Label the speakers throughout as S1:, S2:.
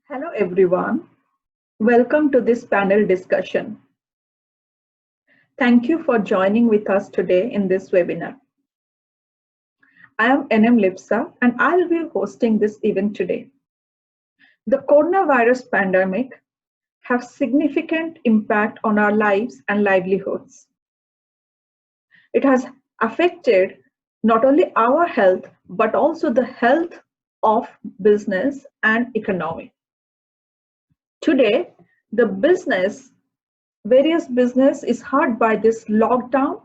S1: Hello everyone. Welcome to this panel discussion. Thank you for joining with us today in this webinar. I am NM Lipsa and I'll be hosting this event today. The coronavirus pandemic has significant impact on our lives and livelihoods. It has affected not only our health, but also the health of business and economy. Today, the various business is hurt by this lockdown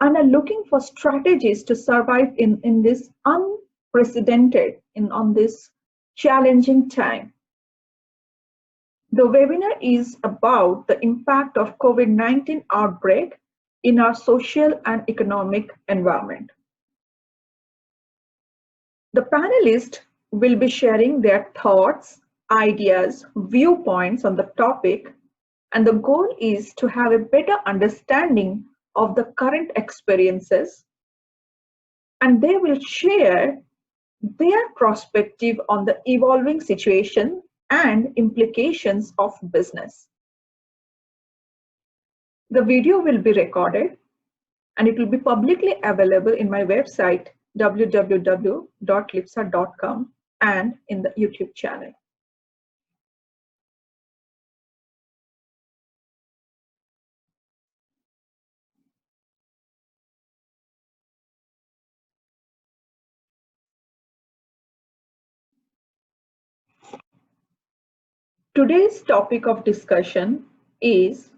S1: and are looking for strategies to survive in this unprecedented, on this challenging time. The webinar is about the impact of COVID-19 outbreak in our social and economic environment. The panelists will be sharing their thoughts, ideas, viewpoints on the topic, and the goal is to have a better understanding of the current experiences, and they will share their perspective on the evolving situation and implications of business. The video will be recorded and it will be publicly available in my website www.lipsa.com and in the YouTube channel. Today's topic of discussion is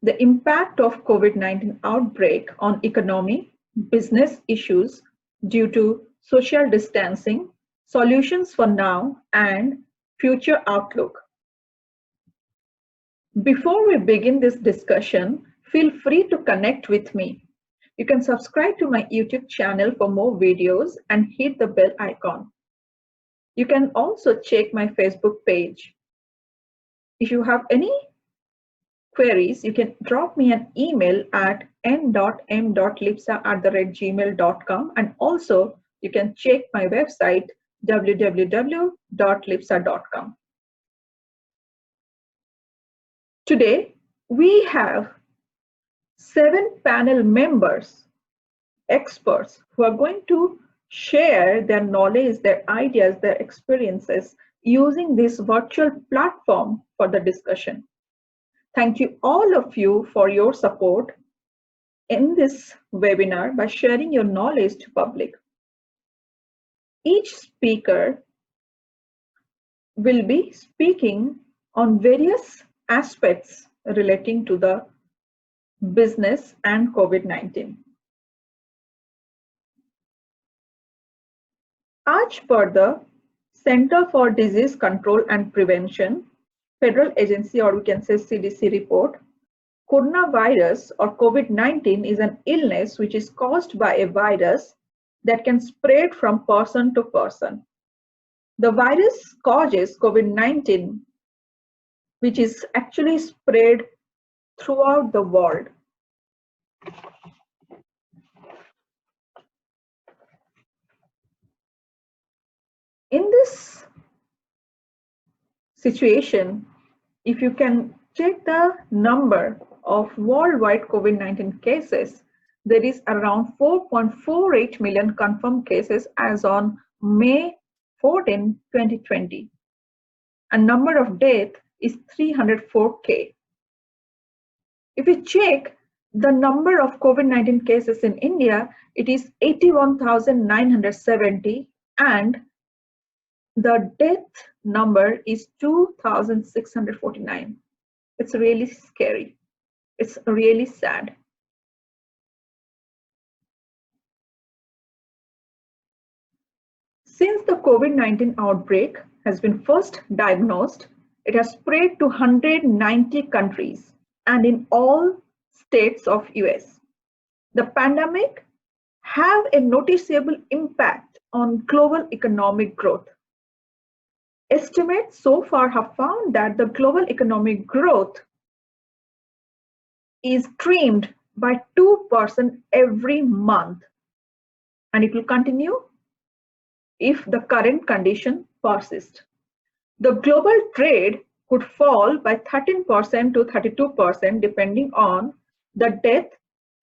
S1: the impact of COVID-19 outbreak on economy, business issues due to social distancing, solutions for now, and future outlook. Before we begin this discussion, feel free to connect with me. You can subscribe to my YouTube channel for more videos and hit the bell icon. You can also check my Facebook page. If you have any queries, you can drop me an email at n.m.lipsa@gmail.com, and also you can check my website www.lipsa.com. Today, we have 7 panel members, experts, who are going to share their knowledge, their ideas, their experiences using this virtual platform for the discussion. Thank you all of you for your support in this webinar by sharing your knowledge to public. Each speaker will be speaking on various aspects relating to the business and COVID-19. As per the Center for Disease Control and Prevention, Federal Agency, or we can say CDC report, coronavirus or COVID-19 is an illness which is caused by a virus that can spread from person to person. The virus causes COVID-19, which is actually spread throughout the world. In this situation, if you can check the number of worldwide COVID-19 cases, there is around 4.48 million confirmed cases as on May 14, 2020. And number of deaths is 304K. If you check the number of COVID-19 cases in India, it is 81,970, and the death number is 2,649. It's really scary. It's really sad. Since the COVID-19 outbreak has been first diagnosed, it has spread to 190 countries and in all states of US. The pandemic have a noticeable impact on global economic growth. Estimates so far have found that the global economic growth is trimmed by 2% every month, and it will continue if the current condition persists. The global trade could fall by 13% to 32% depending on the depth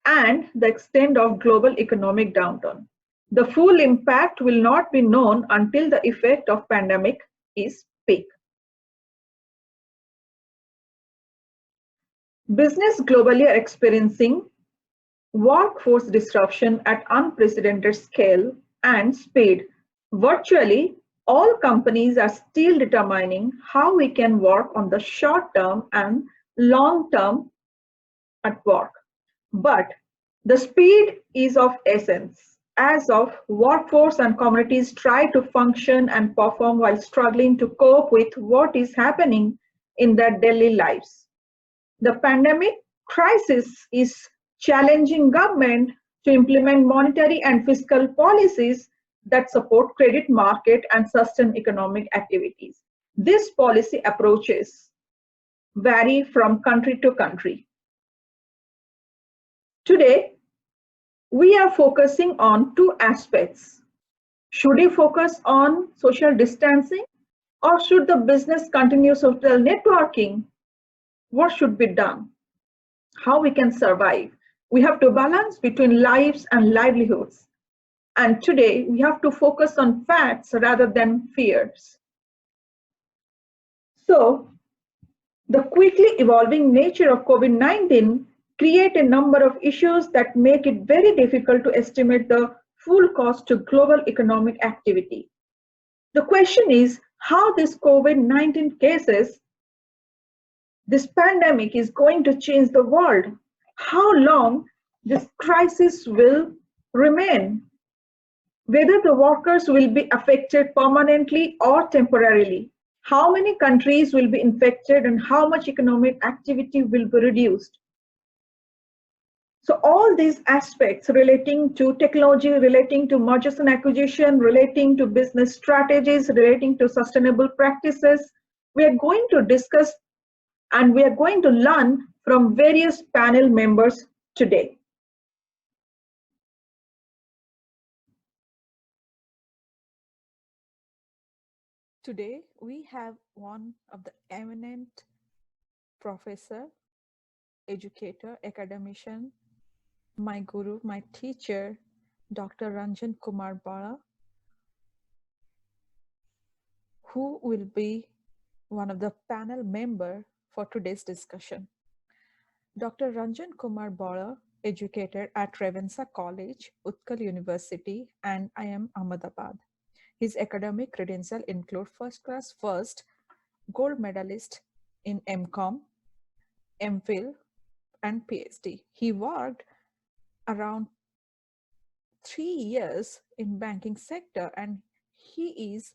S1: and the extent of global economic downturn. The full impact will not be known until the effect of pandemic is peak. Business globally are experiencing workforce disruption at unprecedented scale and speed. Virtually all companies are still determining how we can work on the short term and long term at work. But the speed is of essence as of workforce and communities try to function and perform while struggling to cope with what is happening in their daily lives. The pandemic crisis is challenging government to implement monetary and fiscal policies that support credit market and sustain economic activities. These policy approaches vary from country to country. Today, we are focusing on two aspects. Should we focus on social distancing or should the business continue social networking? What should be done? How we can survive? We have to balance between lives and livelihoods. And today we have to focus on facts rather than fears. So, the quickly evolving nature of COVID-19 create a number of issues that make it very difficult to estimate the full cost to global economic activity. The question is how this COVID-19 cases, this pandemic is going to change the world. How long this crisis will remain? Whether the workers will be affected permanently or temporarily. How many countries will be infected and how much economic activity will be reduced? So all these aspects relating to technology, relating to mergers and acquisition, relating to business strategies, relating to sustainable practices, we are going to discuss and we are going to learn from various panel members today.
S2: Today, we have one of the eminent professor, educator, academician, my guru, my teacher, Dr. Ranjan Kumar Bal, who will be one of the panel member for today's discussion. Dr. Ranjan Kumar Bal, educated at Ravenshaw College, Utkal University, and IIM Ahmedabad. His academic credentials include first class first, gold medalist in MCom, MPhil, and PhD. He worked around 3 years in banking sector, and he is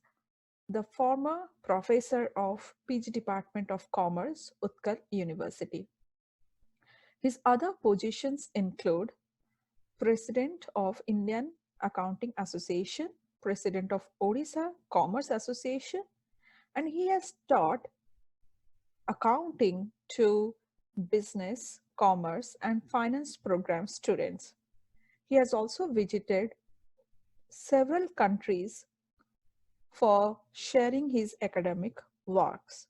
S2: the former professor of PG Department of Commerce, Utkal University. His other positions include President of Indian Accounting Association, President of Odisha Commerce Association, and he has taught accounting to business, commerce, and finance program students. He has also visited several countries for sharing his academic works.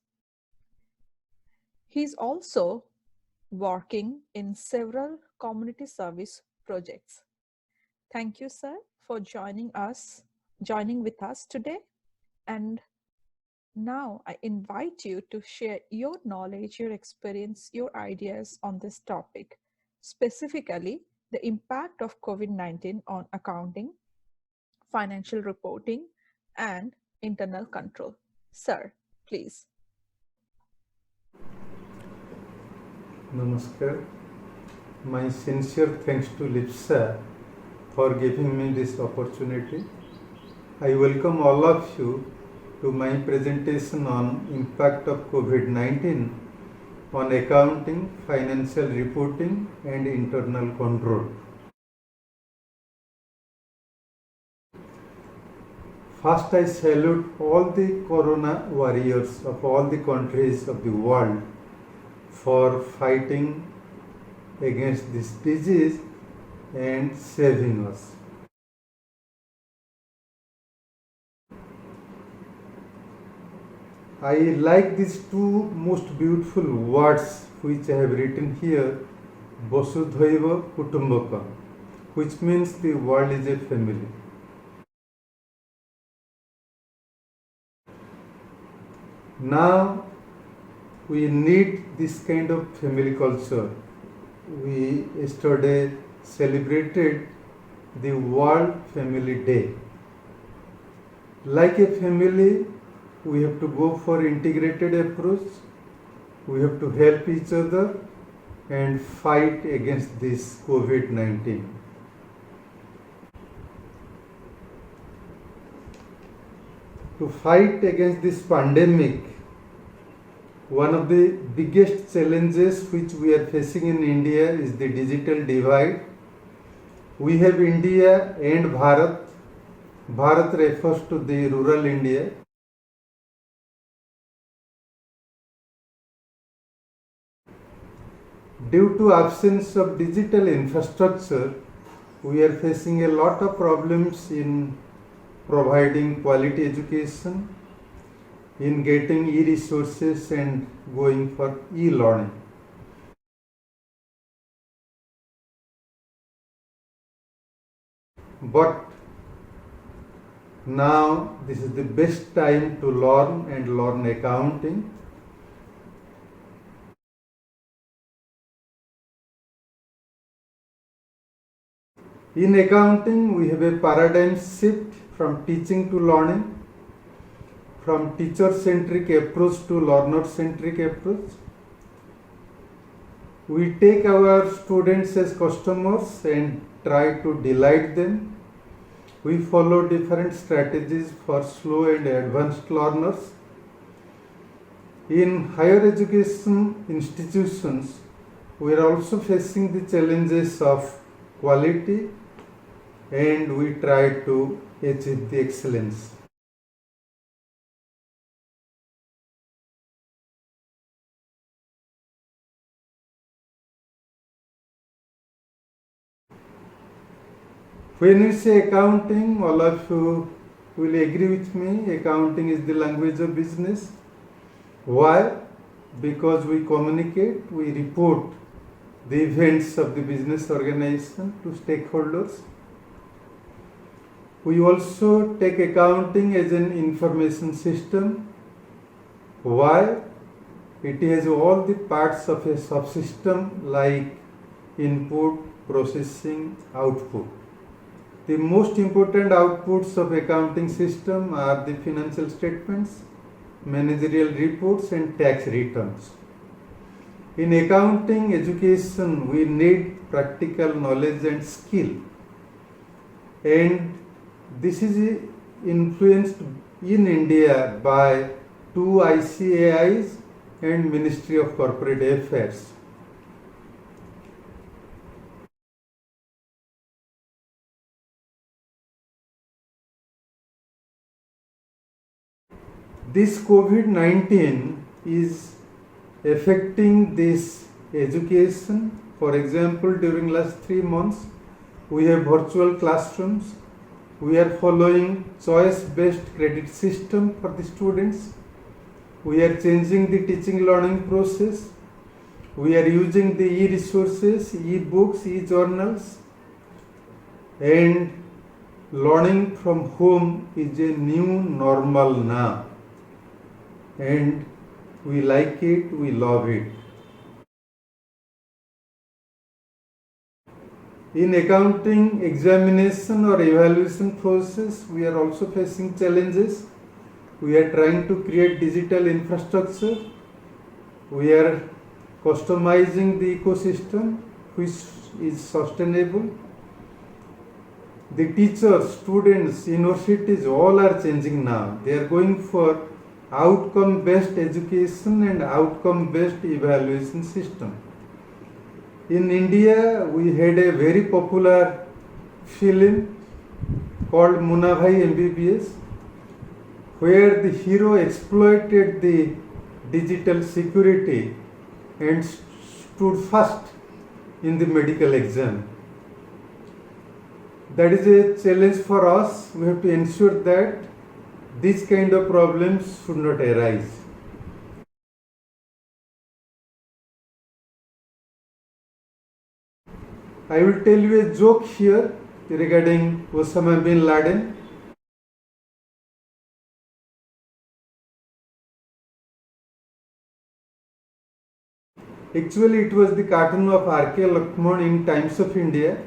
S2: He is also working in several community service projects. Thank you, sir, for joining with us today. And now I invite you to share your knowledge, your experience, your ideas on this topic, specifically the impact of COVID-19 on accounting, financial reporting, and internal control. Sir, please.
S3: Namaskar. My sincere thanks to Lipsa for giving me this opportunity. I welcome all of you to my presentation on impact of COVID-19 on accounting, financial reporting, and internal control. First, I salute all the corona warriors of all the countries of the world for fighting against this disease and saving us. I like these two most beautiful words which I have written here, Vasudhaiva Kutumbakam, which means the world is a family. Now we need this kind of family culture. We yesterday celebrated the World Family Day. Like a family, we have to go for integrated approach. We have to help each other and fight against this COVID-19. To fight against this pandemic, one of the biggest challenges which we are facing in India is the digital divide. We have India and Bharat. Bharat refers to the rural India. Due to absence of digital infrastructure, we are facing a lot of problems in providing quality education, in getting e-resources and going for e-learning. But now this is the best time to learn and learn accounting. In accounting, we have a paradigm shift from teaching to learning, from teacher-centric approach to learner-centric approach. We take our students as customers and try to delight them. We follow different strategies for slow and advanced learners. In higher education institutions, we are also facing the challenges of quality, and we try to achieve the excellence. When we say accounting, all of you will agree with me, accounting is the language of business. Why? Because we communicate, we report the events of the business organization to stakeholders. We also take accounting as an information system. Why? It has all the parts of a subsystem like input, processing, output. The most important outputs of accounting system are the financial statements, managerial reports and tax returns. In accounting education, we need practical knowledge and skill. And this is influenced in India by two ICAIs and Ministry of Corporate Affairs. This COVID-19 is affecting this education. For example, during last 3 months, we have virtual classrooms. We are following choice-based credit system for the students. We are changing the teaching learning process. We are using the e-resources, e-books, e-journals, and learning from home is a new normal now. And we like it, we love it. In accounting examination or evaluation process, we are also facing challenges. We are trying to create digital infrastructure. We are customizing the ecosystem which is sustainable. The teachers, students, universities all are changing now. They are going for outcome-based education and outcome-based evaluation system. In India, we had a very popular film called Munna Bhai MBBS, where the hero exploited the digital security and stood first in the medical exam. That is a challenge for us. We have to ensure that these kind of problems should not arise. I will tell you a joke here regarding Osama bin Laden. Actually, it was the cartoon of R.K. Lakshman in Times of India,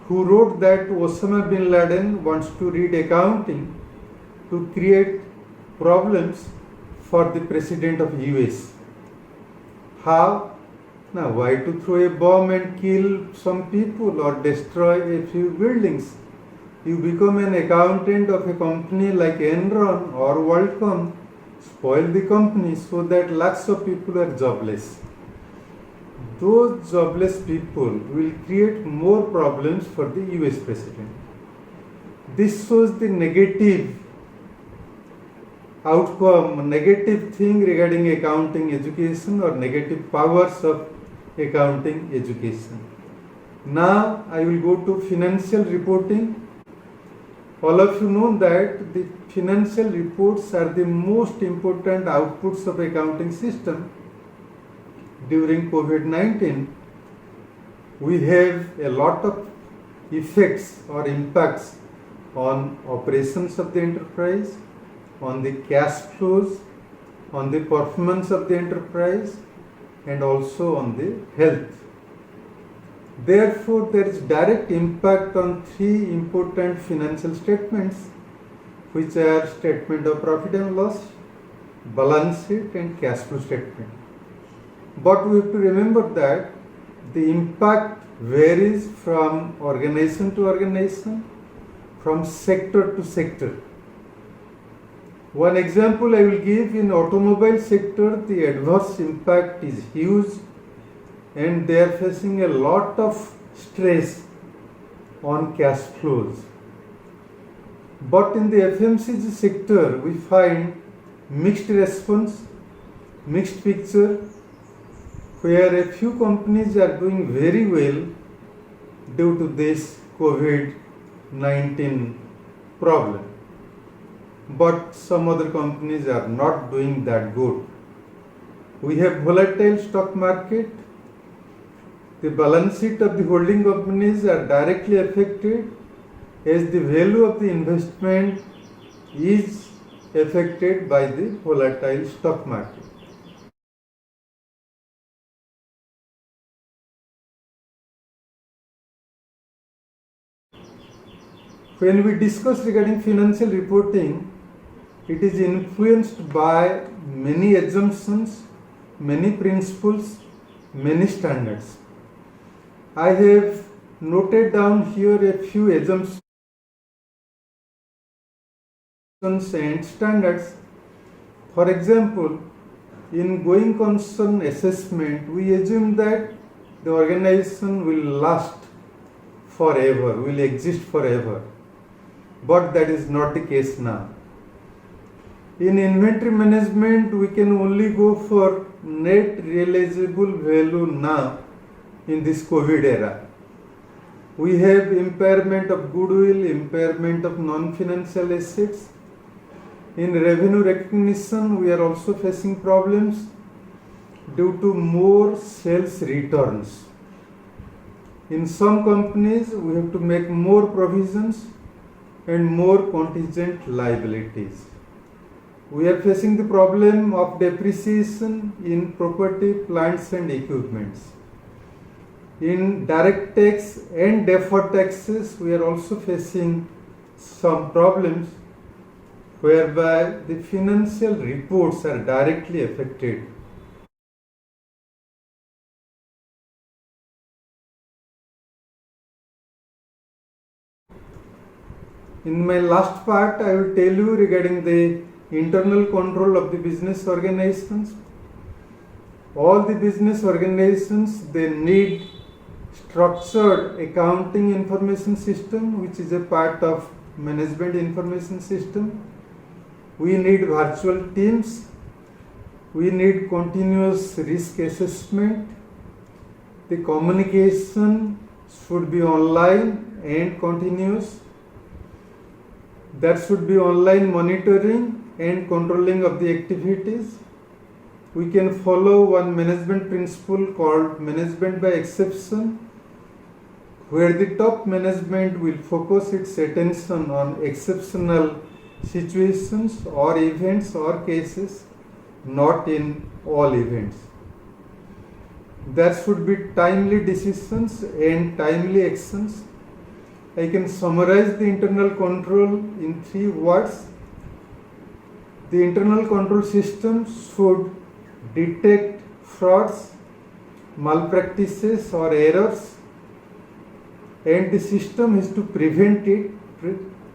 S3: who wrote that Osama bin Laden wants to read accounting to create problems for the President of US. How? Now, why to throw a bomb and kill some people or destroy a few buildings? You become an accountant of a company like Enron or WorldCom, spoil the company so that lakhs of people are jobless. Those jobless people will create more problems for the US President. This shows the negative outcome, negative thing regarding accounting education or negative powers of accounting education. Now I will go to financial reporting. All of you know that the financial reports are the most important outputs of accounting system. During COVID-19, we have a lot of effects or impacts on operations of the enterprise, on the cash flows, on the performance of the enterprise, and also on the health. Therefore, there is direct impact on three important financial statements, which are statement of profit and loss, balance sheet, and cash flow statement. But we have to remember that the impact varies from organization to organization, from sector to sector. One example I will give: in automobile sector, the adverse impact is huge and they are facing a lot of stress on cash flows. But in the FMCG sector, we find mixed response, mixed picture, where a few companies are doing very well due to this COVID-19 problem. But some other companies are not doing that good. We have volatile stock market. The balance sheet of the holding companies are directly affected as the value of the investment is affected by the volatile stock market. When we discuss regarding financial reporting, it is influenced by many assumptions, many principles, many standards. I have noted down here a few assumptions and standards. For example, in going concern assessment, we assume that the organization will last forever, will exist forever. But that is not the case now. In inventory management, we can only go for net realizable value now in this COVID era. We have impairment of goodwill, impairment of non-financial assets. In revenue recognition, we are also facing problems due to more sales returns. In some companies, we have to make more provisions and more contingent liabilities. We are facing the problem of depreciation in property, plants and equipments. In direct tax and deferred taxes, we are also facing some problems whereby the financial reports are directly affected. In my last part, I will tell you regarding the internal control of the business organizations. All the business organizations, they need structured accounting information system, which is a part of management information system. We need virtual teams. We need continuous risk assessment. The communication should be online and continuous. There should be online monitoring and controlling of the activities. We can follow one management principle called management by exception, where the top management will focus its attention on exceptional situations or events or cases, not in all events. There should be timely decisions and timely actions. I can summarize the internal control in 3 words. The internal control system should detect frauds, malpractices or errors, and the system has to prevent it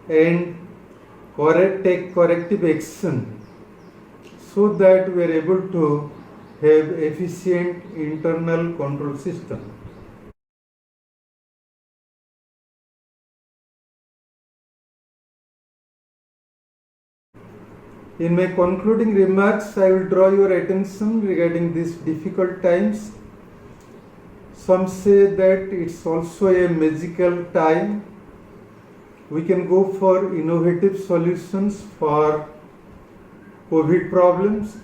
S3: and take corrective action so that we are able to have efficient internal control system. In my concluding remarks, I will draw your attention regarding these difficult times. Some say that it's also a magical time. We can go for innovative solutions for COVID problems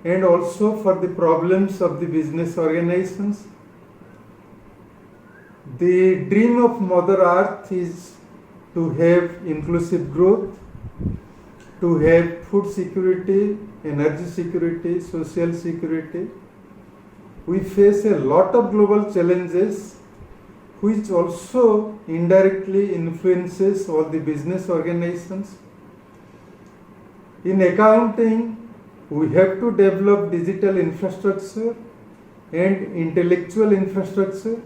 S3: and also for the problems of the business organizations. The dream of Mother Earth is to have inclusive growth, to have food security, energy security, social security. We face a lot of global challenges which also indirectly influences all the business organizations. In accounting, we have to develop digital infrastructure and intellectual infrastructure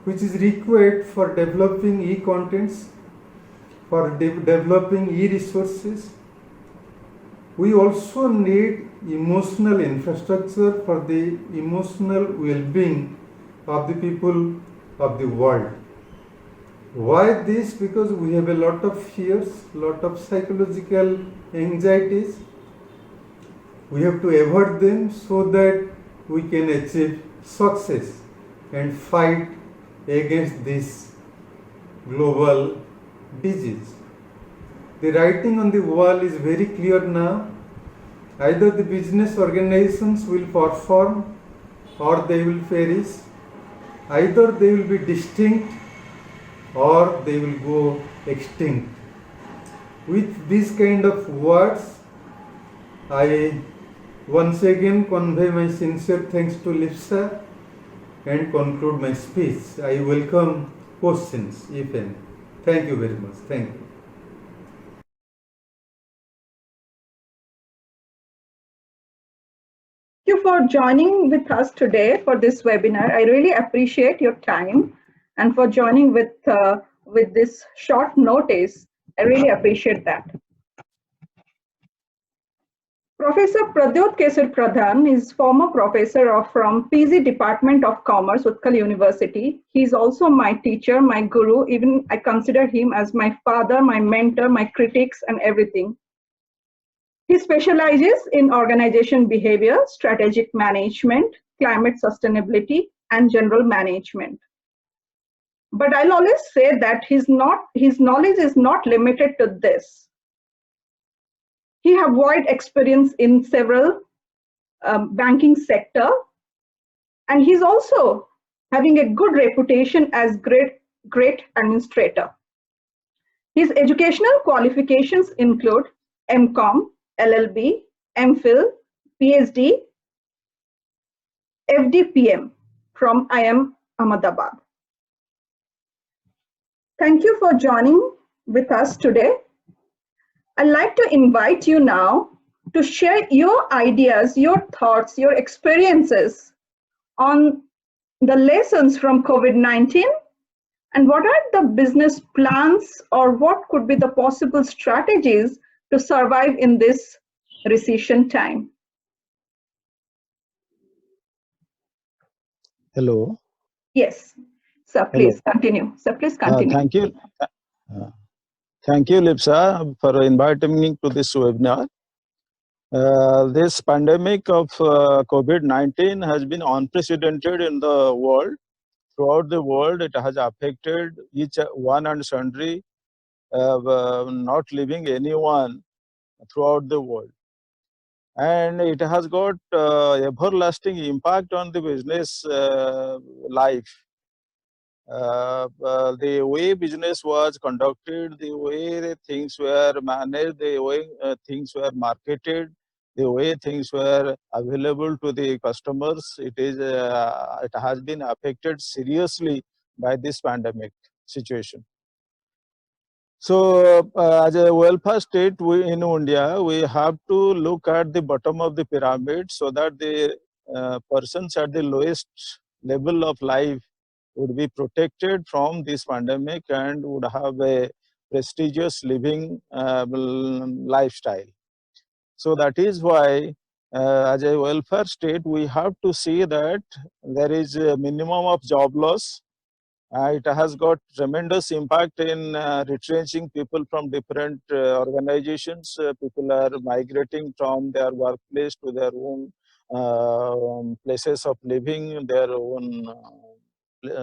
S3: which is required for developing e-contents, for developing e-resources. We also need emotional infrastructure for the emotional well-being of the people of the world. Why this? Because we have a lot of fears, lot of psychological anxieties. We have to avoid them so that we can achieve success and fight against this global disease. The writing on the wall is very clear now. Either the business organizations will perform or they will perish. Either they will be distinct or they will go extinct. With these kind of words, I once again convey my sincere thanks to Lipsa and conclude my speech. I welcome questions, if any. Thank you very much. Thank you.
S1: Thank you for joining with us today for this webinar. I really appreciate your time and for joining with this short notice. I really appreciate that. Professor Pradyot Keshari Pradhan is former professor from PG Department of Commerce, Utkal University. He is also my teacher, my guru. Even I consider him as my father, my mentor, my critics and everything. He specializes in organization behavior, strategic management, climate sustainability, and general management. But I'll always say that his knowledge is not limited to this. He has wide experience in several banking sector, and he's also having a good reputation as great administrator. His educational qualifications include MCom, LLB, MPhil, PhD, FDPM from IIM Ahmedabad. Thank you for joining with us today. I'd like to invite you now to share your ideas, your thoughts, your experiences on the lessons from COVID-19 and what are the business plans or what could be the possible strategies to survive in this recession time.
S4: Hello.
S1: Yes, sir, please continue. Sir, please continue.
S4: Thank you. Thank you, Lipsa, for inviting me to this webinar. This pandemic of COVID-19 has been unprecedented in the world. Throughout the world, it has affected each one and sundry, not leaving anyone throughout the world. And it has got everlasting impact on the business life. the way business was conducted, the way things were managed, the way things were marketed, the way things were available to the customers, it has been affected seriously by this pandemic situation. So, as a welfare state in India, we have to look at the bottom of the pyramid so that the persons at the lowest level of life would be protected from this pandemic and would have a prestigious living lifestyle. So that is why, as a welfare state, we have to see that there is a minimum of job loss. It has got tremendous impact in retrenching people from different organizations. People are migrating from their workplace to their own places of living, their own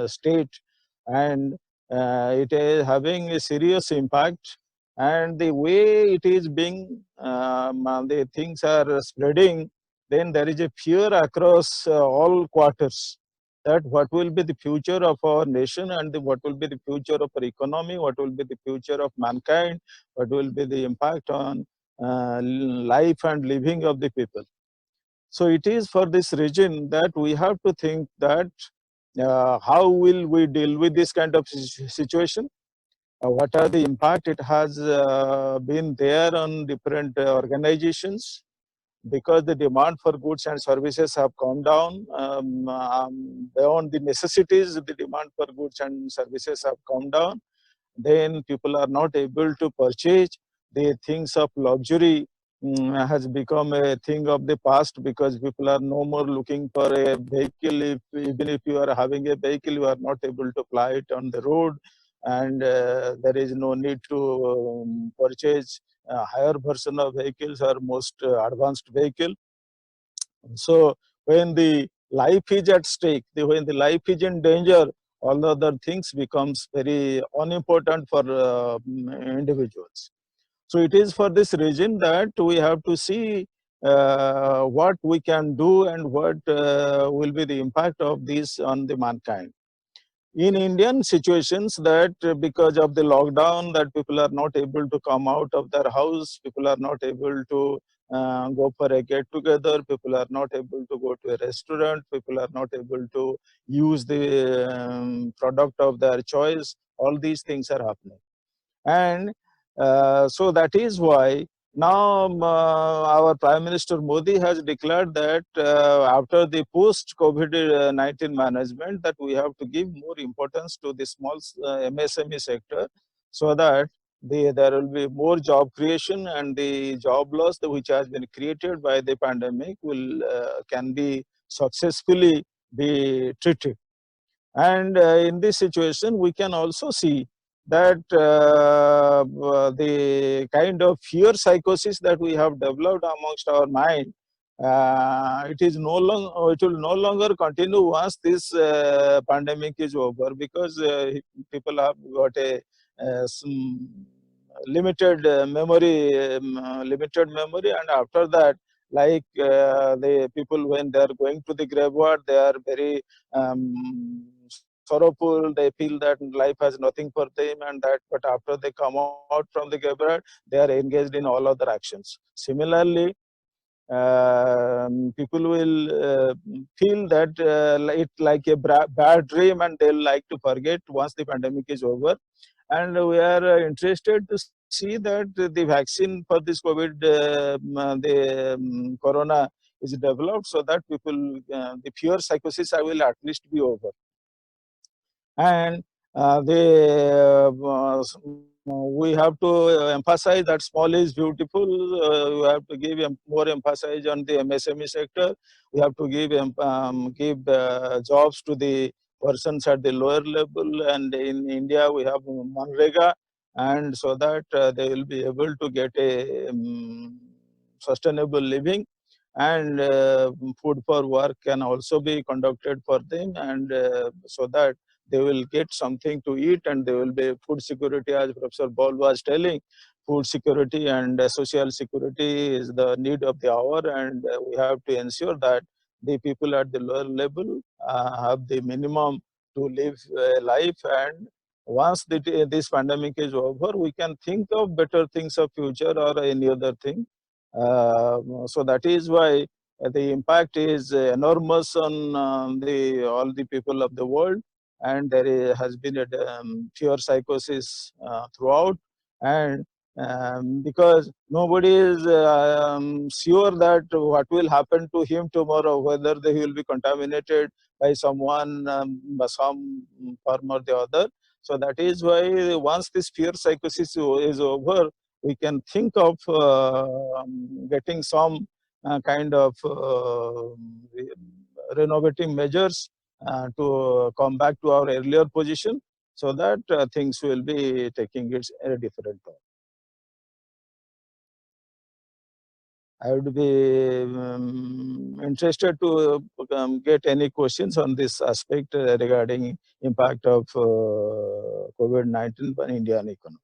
S4: state, and it is having a serious impact. And the way it is being, the things are spreading, then there is a fear across all quarters that what will be the future of our nation and what will be the future of our economy, what will be the future of mankind, what will be the impact on life and living of the people. So it is for this reason that we have to think that how will we deal with this kind of situation? What are the impact it has been there on different organizations? Because the demand for goods and services have come down beyond the necessities, the demand for goods and services have come down. Then people are not able to purchase the things of luxury. Has become a thing of the past because people are no more looking for a vehicle. Even if you are having a vehicle, you are not able to ply it on the road, and there is no need to purchase a higher version of vehicles or most advanced vehicle. So when the life is at stake, when the life is in danger, all other things becomes very unimportant for individuals. So it is for this reason that we have to see what we can do and what will be the impact of this on the mankind. In Indian situations, that because of the lockdown, that people are not able to come out of their house, people are not able to go for a get together, people are not able to go to a restaurant, people are not able to use the product of their choice. All these things are happening. And so that is why now our Prime Minister Modi has declared that after the post-COVID-19 management, that we have to give more importance to the small MSME sector, so that there will be more job creation, and the job loss which has been created by the pandemic will can be successfully be treated. And in this situation, we can also see that the kind of fear psychosis that we have developed amongst our mind, it will no longer continue once this pandemic is over, because people have got a some limited memory, and after that, like the people, when they are going to the graveyard, they are very sorrowful. They feel that life has nothing for them, and that, but after they come out from the graveyard, they are engaged in all other actions. Similarly, people will feel that it like a bad dream, and they'll like to forget once the pandemic is over. And we are interested to see that the vaccine for this COVID, corona is developed, so that people, the fear psychosis will at least be over. And we have to emphasize that small is beautiful. We have to give more emphasis on the MSME sector. We have to give jobs to the persons at the lower level. And in India, we have Manrega, and so that they will be able to get a sustainable living, and food for work can also be conducted for them, and so that they will get something to eat, and there will be food security. As Professor Bal was telling, food security and social security is the need of the hour, and we have to ensure that the people at the lower level have the minimum to live a life, and once this pandemic is over, we can think of better things of future or any other thing. So that is why the impact is enormous on all the people of the world, and has been a fear psychosis throughout, and because nobody is sure that what will happen to him tomorrow, whether he will be contaminated by someone, by some form or the other. So that is why once this fear psychosis is over, we can think of getting some kind of renovating measures to come back to our earlier position, so that things will be taking its a different turn. I would be interested to get any questions on this aspect regarding impact of COVID-19 on Indian economy.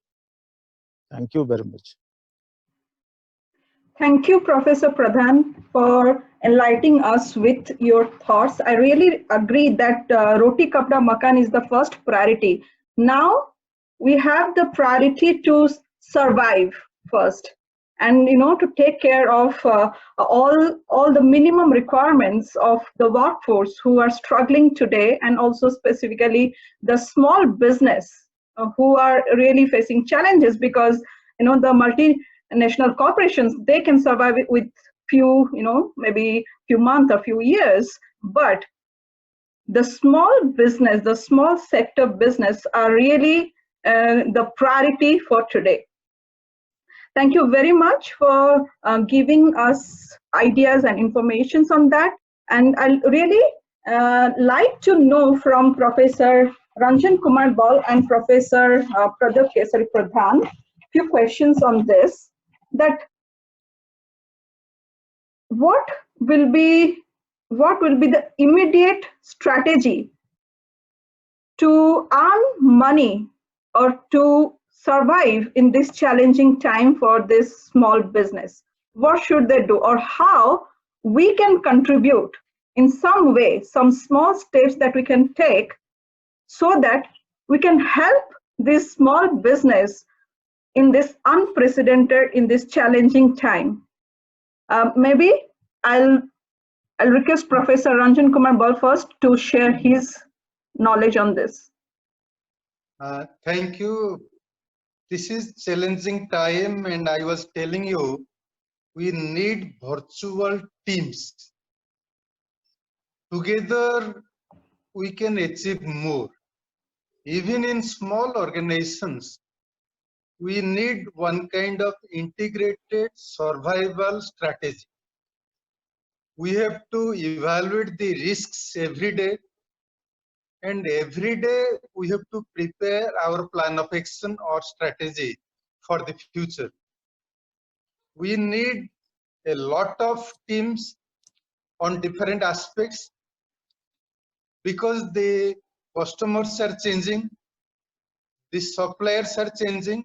S4: Thank you very much.
S1: Thank you, Professor Pradhan, for enlightening us with your thoughts. I really agree that Roti Kapda Makan is the first priority. Now we have the priority to survive first, and to take care of all the minimum requirements of the workforce who are struggling today, and also specifically the small business who are really facing challenges, because the multinational corporations, they can survive it with few, maybe few months or few years, but the small business, the small sector business are really the priority for today. Thank you very much for giving us ideas and information on that. And I'll really like to know from Professor Ranjan Kumar Bal and Professor Pradyot Keshari Pradhan few questions on this, that what will be the immediate strategy to earn money or to survive in this challenging time for this small business? What should they do, or how we can contribute in some way, some small steps that we can take so that we can help this small business in this unprecedented, in this challenging time? Maybe I'll request Professor Ranjan Kumar Bal first to share his knowledge on this.
S3: Thank you. This is challenging time, and I was telling you, we need virtual teams. Together, we can achieve more. Even in small organizations, we need one kind of integrated survival strategy. We have to evaluate the risks every day, and every day we have to prepare our plan of action or strategy for the future. We need a lot of teams on different aspects, because the customers are changing, the suppliers are changing.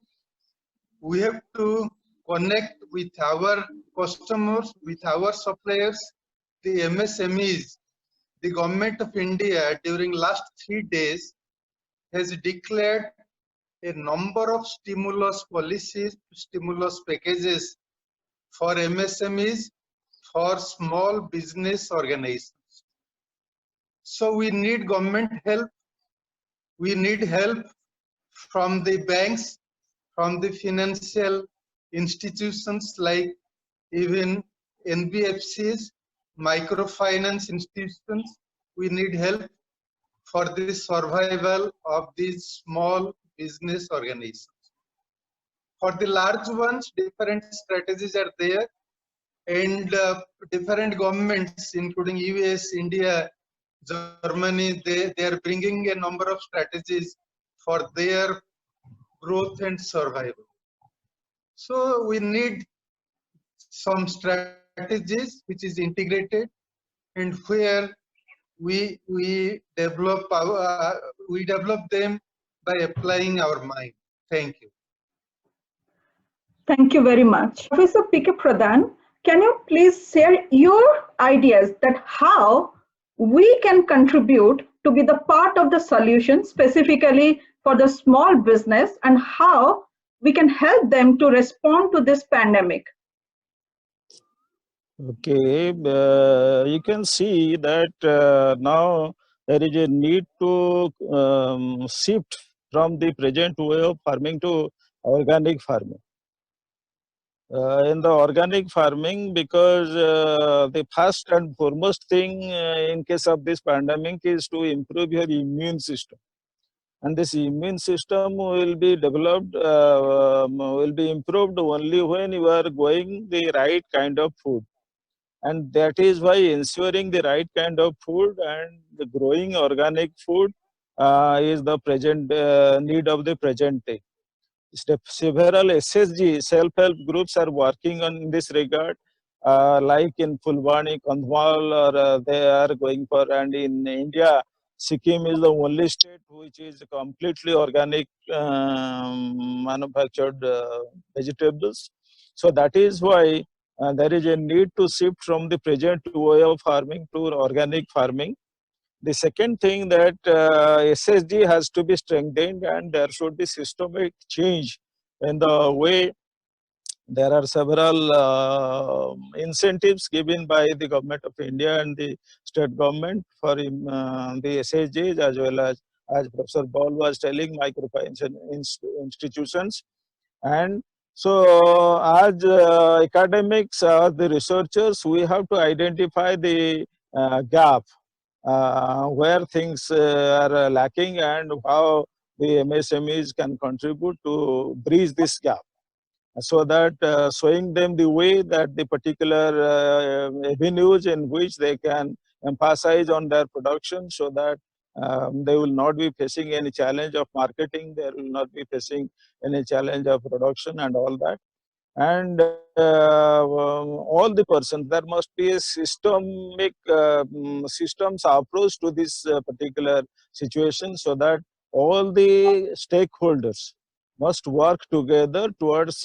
S3: We have to connect with our customers, with our suppliers, the MSMEs. The government of India during last 3 days has declared a number of stimulus policies, stimulus packages for MSMEs, for small business organizations. So we need government help. We need help from the banks, from the financial institutions like even NBFCs, microfinance institutions. We need help for the survival of these small business organizations. For the large ones, different strategies are there, and different governments, including US, India, Germany, they are bringing a number of strategies for their growth and survival. So we need some strategies which is integrated, and where we develop them by applying our mind. Thank you.
S1: Thank you very much. Professor P.K. Pradhan, can you please share your ideas that how we can contribute to be the part of the solution, specifically for the small business, and how we can help them to respond to this pandemic.
S4: Okay, you can see that now there is a need to shift from the present way of farming to organic farming. In the organic farming, because the first and foremost thing in case of this pandemic is to improve your immune system. And this immune system will be developed, will be improved only when you are going the right kind of food. And that is why ensuring the right kind of food and the growing organic food is the present need of the present day. Several SSG self-help groups are working on this regard, like in Fulbani, Kandhwal, or they are going for, and in India, Sikkim is the only state which is completely organic manufactured vegetables. So that is why there is a need to shift from the present way of farming to organic farming. The second thing that SSG has to be strengthened, and there should be systemic change in the way. There are several incentives given by the government of India and the state government for the SSGs, as well as Professor Bal was telling, microfinance institutions. And so as academics, the researchers, we have to identify the gap where things are lacking and how the MSMEs can contribute to bridge this gap, so that showing them the way that the particular avenues in which they can emphasize on their production, so that they will not be facing any challenge of marketing, they will not be facing any challenge of production and all that. And all the persons, there must be a systemic systems approach to this particular situation, so that all the stakeholders must work together towards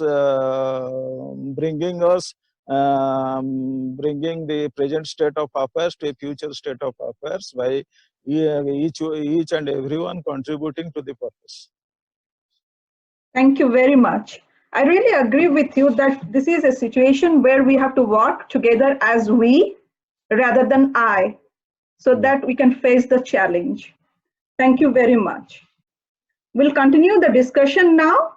S4: bringing us bringing the present state of affairs to a future state of affairs by each and everyone contributing to the purpose.
S1: Thank you very much. I really agree with you that this is a situation where we have to work together as we rather than I, so that we can face the challenge. Thank you very much. We'll continue the discussion now,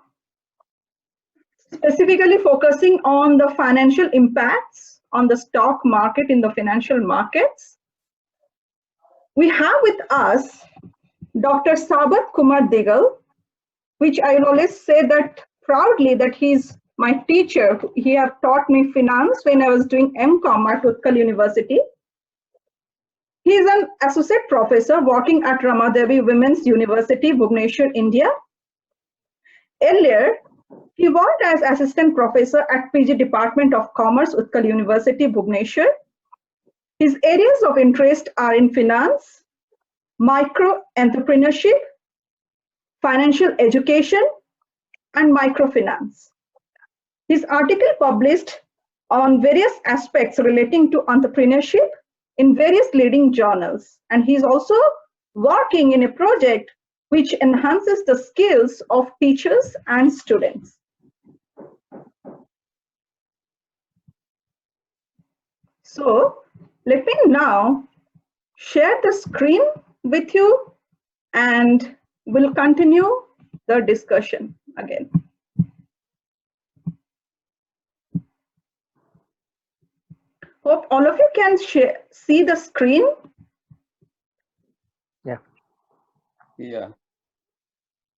S1: specifically focusing on the financial impacts on the stock market in the financial markets. We have with us Dr. Saba Kumar Diggle, which I always say that proudly that he's my teacher. He has taught me finance when I was doing M.Com at Utkal University. He is an associate professor working at Ramadevi Women's University, Bhubaneswar, India. Earlier, he worked as assistant professor at PG Department of Commerce, Utkal University, Bhubaneswar. His areas of interest are in finance, micro entrepreneurship, financial education, and microfinance. His article published on various aspects relating to entrepreneurship in various leading journals, and he's also working in a project which enhances the skills of teachers and students. So let me now share the screen with you and we'll continue the discussion again. Hope all of you can see the screen.
S5: Yeah.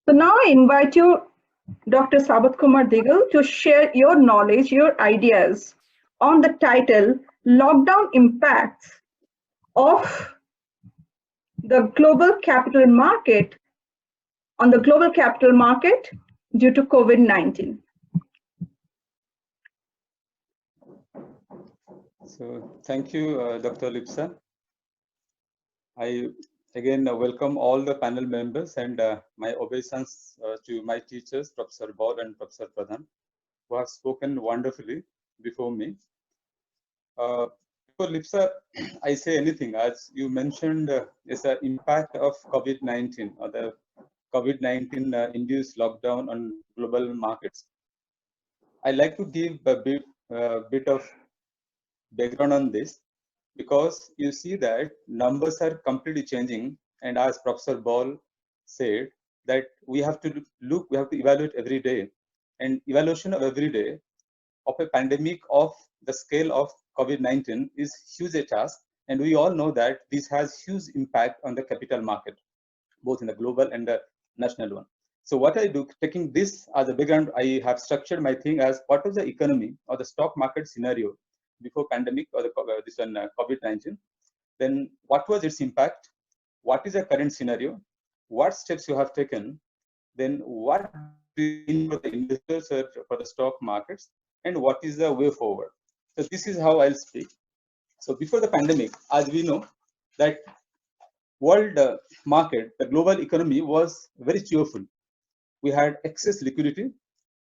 S1: So now I invite you, Dr. Sabat Kumar Diggle, to share your knowledge, your ideas on the title, Lockdown Impacts of the Global Capital Market on the Global Capital Market due to COVID-19.
S5: So thank you, Dr. Lipsa. I again welcome all the panel members and my obeisance to my teachers, Professor Bal and Professor Pradhan, who have spoken wonderfully before me. before Lipsa, I say anything, as you mentioned, is the impact of COVID-19 or the COVID-19 induced lockdown on global markets. I like to give a bit of background on this, because you see that numbers are completely changing, and as Professor Bal said, that we have to evaluate every day, and evaluation of every day of a pandemic of the scale of COVID-19 is huge a task, and we all know that this has huge impact on the capital market, both in the global and the national one. So what I do, taking this as a background, I have structured my thing as what was the economy or the stock market scenario before pandemic or this one COVID-19. Then what was its impact? What is the current scenario? What steps you have taken? Then what mean for the investors or for the stock markets, and what is the way forward? So this is how I'll speak. So before the pandemic, as we know, that world market, the global economy was very cheerful. We had excess liquidity,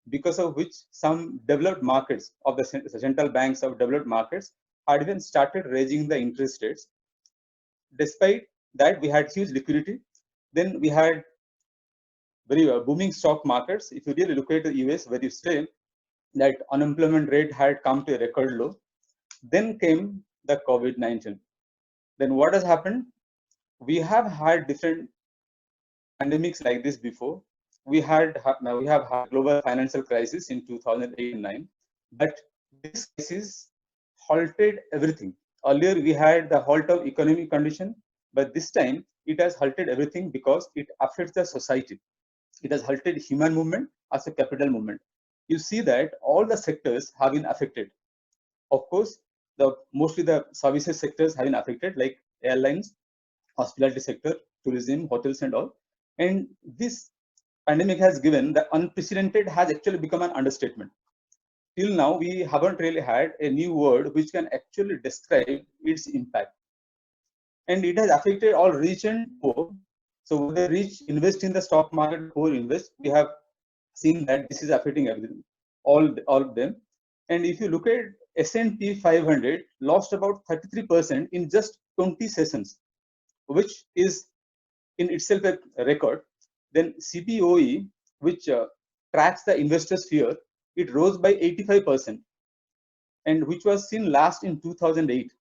S5: because of which some developed markets of the central banks of developed markets had even started raising the interest rates. Despite that, we had huge liquidity. Then we had very booming stock markets. If you really look at the US, where you say that unemployment rate had come to a record low, then came the COVID-19. Then what has happened? We have had different pandemics like this before. We have had global financial crisis in 2008 and 9, but this crisis halted everything. Earlier we had the halt of economic condition, but this time it has halted everything because it affects the society. It has halted human movement as a capital movement. You see that all the sectors have been affected. Of course, mostly the services sectors have been affected, like airlines, hospitality sector, tourism, hotels and all. And this pandemic has given the unprecedented has actually become an understatement. Till now, we haven't really had a new word which can actually describe its impact. And it has affected all rich and poor. So when the rich invest in the stock market, poor invest, we have seen that this is affecting everything, all of them. And if you look at S&P 500, lost about 33% in just 20 sessions, which is in itself a record. Then CBOE, which tracks the investors' fear, it rose by 85%, and which was seen last in 2008.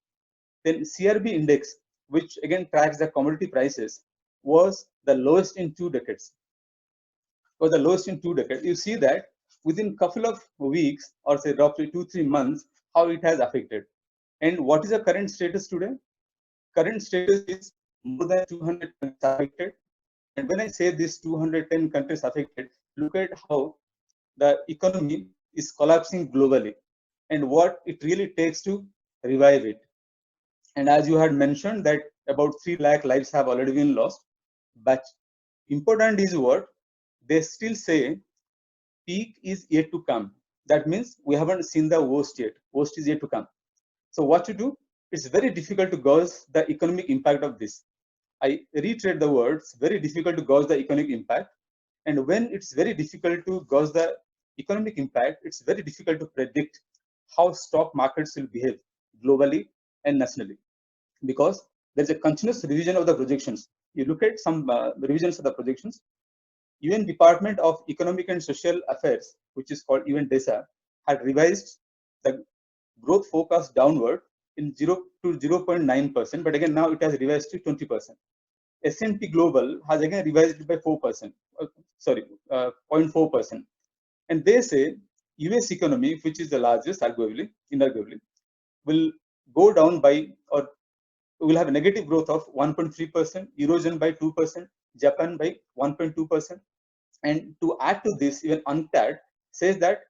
S5: Then CRB index, which again tracks the commodity prices, was the lowest in 2 decades. You see that within couple of weeks, or say roughly 2-3 months, how it has affected. And what is the current status today? Current status is more than 200 countries affected. And when I say this 210 countries affected, look at how the economy is collapsing globally and what it really takes to revive it. And as you had mentioned that about 3 lakh lives have already been lost, but important is what they still say, peak is yet to come. That means we haven't seen the worst yet. Worst is yet to come. So what to do? It's very difficult to gauge the economic impact of this. I reiterate the words, very difficult to gauge the economic impact. And when it's very difficult to gauge the economic impact, it's very difficult to predict how stock markets will behave globally and nationally, because there's a continuous revision of the projections. You look at some revisions of the projections. UN Department of Economic and Social Affairs, which is called UN DESA, had revised the growth forecast downward in 0 to 0.9%, but again now it has revised to 20%. S&P Global has again revised it by 4%, 0.4%. And they say US economy, which is the largest, arguably, will go down by, or will have a negative growth of 1.3%, Eurozone by 2%, Japan by 1.2%. And to add to this, even UNCTAD says that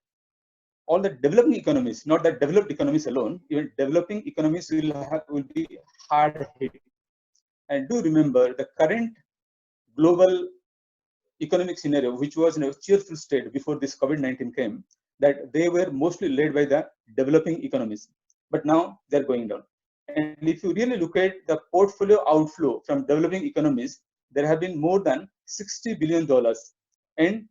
S5: all the developing economies, not the developed economies alone, even developing economies will be hard hit. And do remember the current global economic scenario, which was in a cheerful state before this COVID-19 came, that they were mostly led by the developing economies. But now they're going down. And if you really look at the portfolio outflow from developing economies, there have been more than $60 billion. And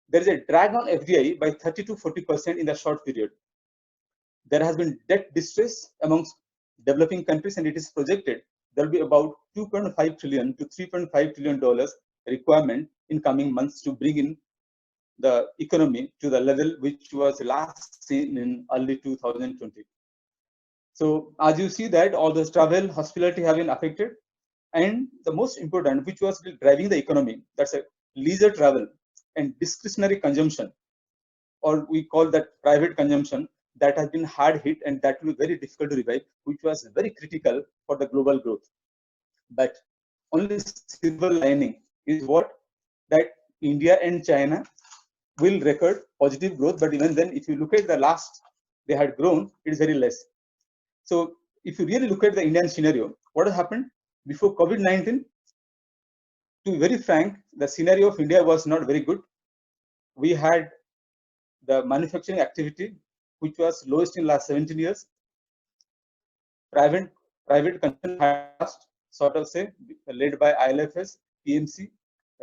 S5: there is a drag on FDI by 30 to 40% in the short period. There has been debt distress amongst developing countries, and it is projected there will be about 2.5 trillion to 3.5 trillion dollars requirement in coming months to bring in the economy to the level which was last seen in early 2020. So as you see that all the travel, hospitality have been affected, and the most important, which was driving the economy, that's a leisure travel and discretionary consumption, or we call that private consumption, that has been hard hit, and that will be very difficult to revive, which was very critical for the global growth. But only silver lining is what, that India and China will record positive growth, but even then, if you look at the last they had grown, it is very less. So if you really look at the Indian scenario, what has happened before COVID-19? To be very frank, the scenario of India was not very good. We had the manufacturing activity, which was lowest in last 17 years. Private consumption had sort of say led by ILFS, PMC,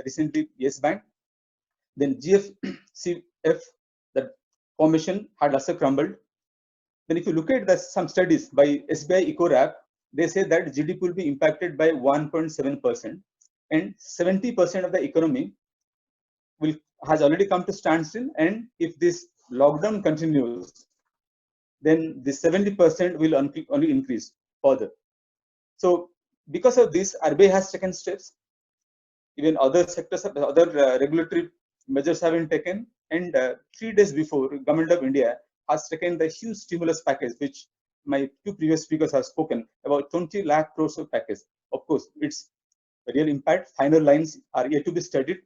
S5: recently Yes Bank. Then GFCF, the formation had also crumbled. Then if you look at some studies by SBI EcoRap, they say that GDP will be impacted by 1.7%, and 70% of the economy has already come to standstill. And if this lockdown continues, then the 70% will only increase further. So because of this, RBI has taken steps. Even other sectors, other regulatory measures have been taken. And 3 days before, Government of India has taken the huge stimulus package, which my two previous speakers have spoken about, 20 lakh crores of package. Of course, its real impact, final lines are yet to be studied.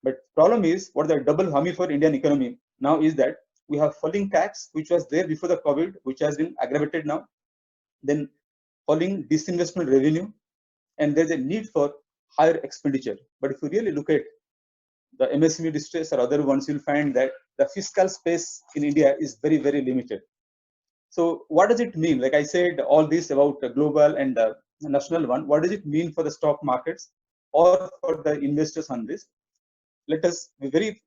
S5: But problem is, what the double whammy for Indian economy now is that we have falling tax, which was there before the COVID, which has been aggravated now. Then falling disinvestment revenue, and there's a need for higher expenditure. But if you really look at the MSME distress or other ones, you'll find that the fiscal space in India is very, very limited. So what does it mean? Like I said, all this about the global and the national one, what does it mean for the stock markets or for the investors on this? Let us be very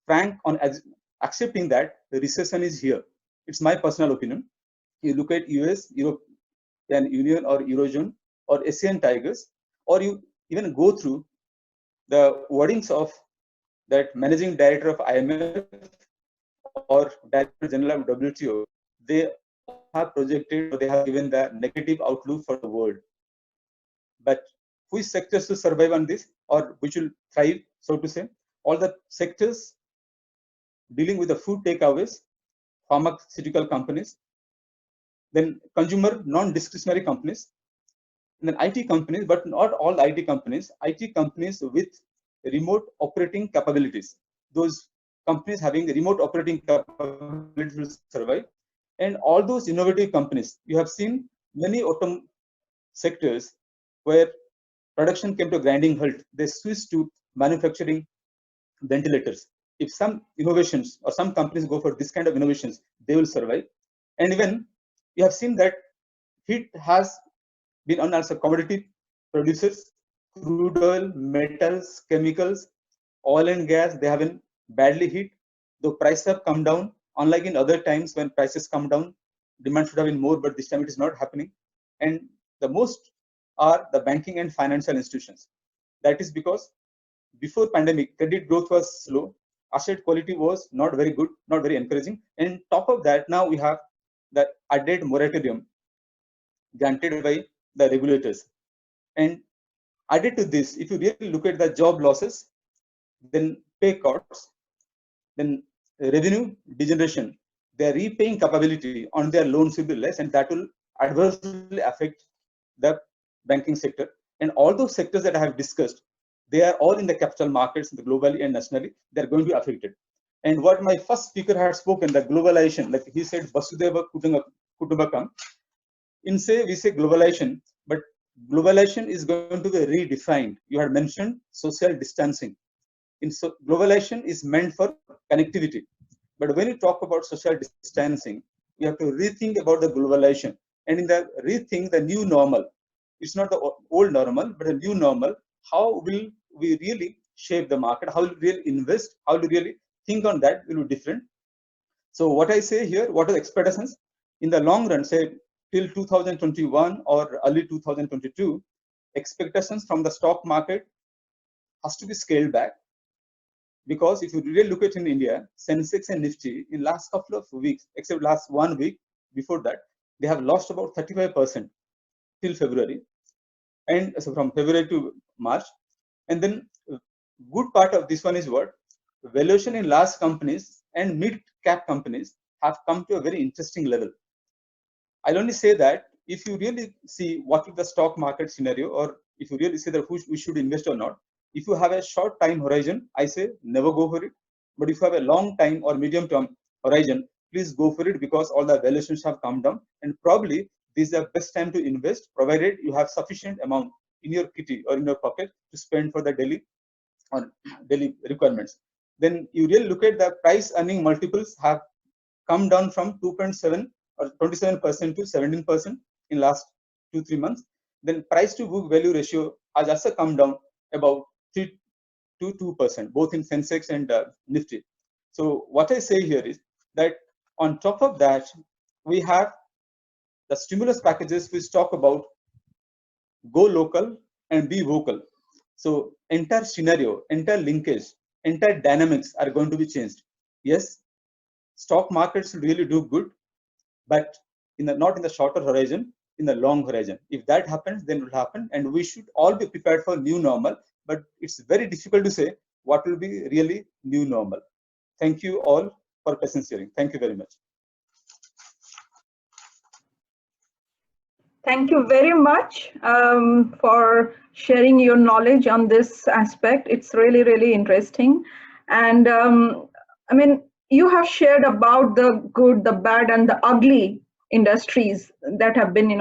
S5: frank on accepting that the recession is here. It's my personal opinion. You look at US, European Union or Eurozone or Asian tigers, or you even go through the wordings of that managing director of IMF or director general of WTO, they have projected, or they have given the negative outlook for the world. But which sectors to survive on this, or which will thrive, so to say? All the sectors dealing with the food takeaways, pharmaceutical companies, then consumer non-discretionary companies, and then IT companies, but not all IT companies. IT companies with remote operating capabilities. Those companies having remote operating capabilities will survive. And all those innovative companies, you have seen many autumn sectors where production came to a grinding halt. They switched to manufacturing ventilators. If some innovations or some companies go for this kind of innovations, they will survive. And even you have seen that hit has been on also commodity producers, crude oil, metals, chemicals, oil and gas, they have been badly hit. Though prices have come down, unlike in other times when prices come down, demand should have been more, but this time it is not happening. And the most are the banking and financial institutions. That is because before pandemic, credit growth was slow, asset quality was not very good, not very encouraging. And top of that, now we have the added moratorium granted by the regulators. And added to this, if you really look at the job losses, then pay cuts, then revenue degeneration, their repaying capability on their loans will be less, and that will adversely affect the banking sector. And all those sectors that I have discussed, they are all in the capital markets, globally and nationally, they're going to be affected. And what my first speaker had spoken, the globalization, like he said, Vasudhaiva Kutumbakam, in say, we say globalization, but globalization is going to be redefined. You had mentioned social distancing. Globalization is meant for connectivity. But when you talk about social distancing, you have to rethink about the globalization. And in the rethink the new normal, it's not the old normal, but a new normal. How will we really shape the market? How will we really invest? How will we really think on that will be different. So what I say here, what are the expectations? In the long run, say till 2021 or early 2022, expectations from the stock market has to be scaled back. Because if you really look at in India, Sensex and Nifty in last couple of weeks, except last 1 week before that, they have lost about 35% till February, and so from February to March. And then good part of this one is what valuation in large companies and mid cap companies have come to a very interesting level. I'll only say that if you really see what is the stock market scenario, or if you really see that who we should invest or not, if you have a short time horizon, I say never go for it. But if you have a long time or medium term horizon, please go for it, because all the valuations have come down, and probably this is the best time to invest, provided you have sufficient amount in your kitty or in your pocket to spend for the daily requirements. Then you really look at the price earning multiples have come down from 2.7 or 27% to 17% in last 2-3 months. Then price to book value ratio has also come down about 3 to 2%, both in Sensex and Nifty. So what I say here is that on top of that, we have the stimulus packages which talk about go local and be vocal. So entire scenario, entire linkage, entire dynamics are going to be changed. Yes, stock markets will really do good, but not in the shorter horizon, in the long horizon. If that happens, then it will happen, and we should all be prepared for new normal. But it's very difficult to say what will be really new normal. Thank you all for patience hearing. Thank you very much.
S1: Thank you very much for sharing your knowledge on this aspect. It's really, really interesting. And I mean, you have shared about the good, the bad, and the ugly industries that have been,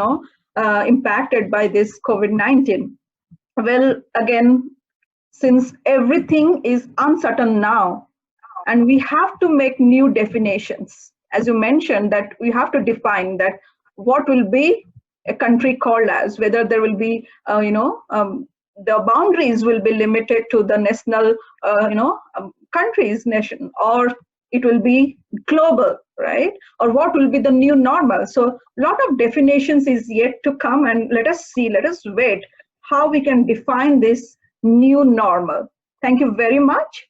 S1: impacted by this COVID-19. Well, again, since everything is uncertain now, and we have to make new definitions, as you mentioned, that we have to define that what will be a country called as, whether there will be, the boundaries will be limited to the national, countries, nation, or it will be global, right? Or what will be the new normal? So a lot of definitions is yet to come, and let us wait how we can define this new normal. Thank you very much.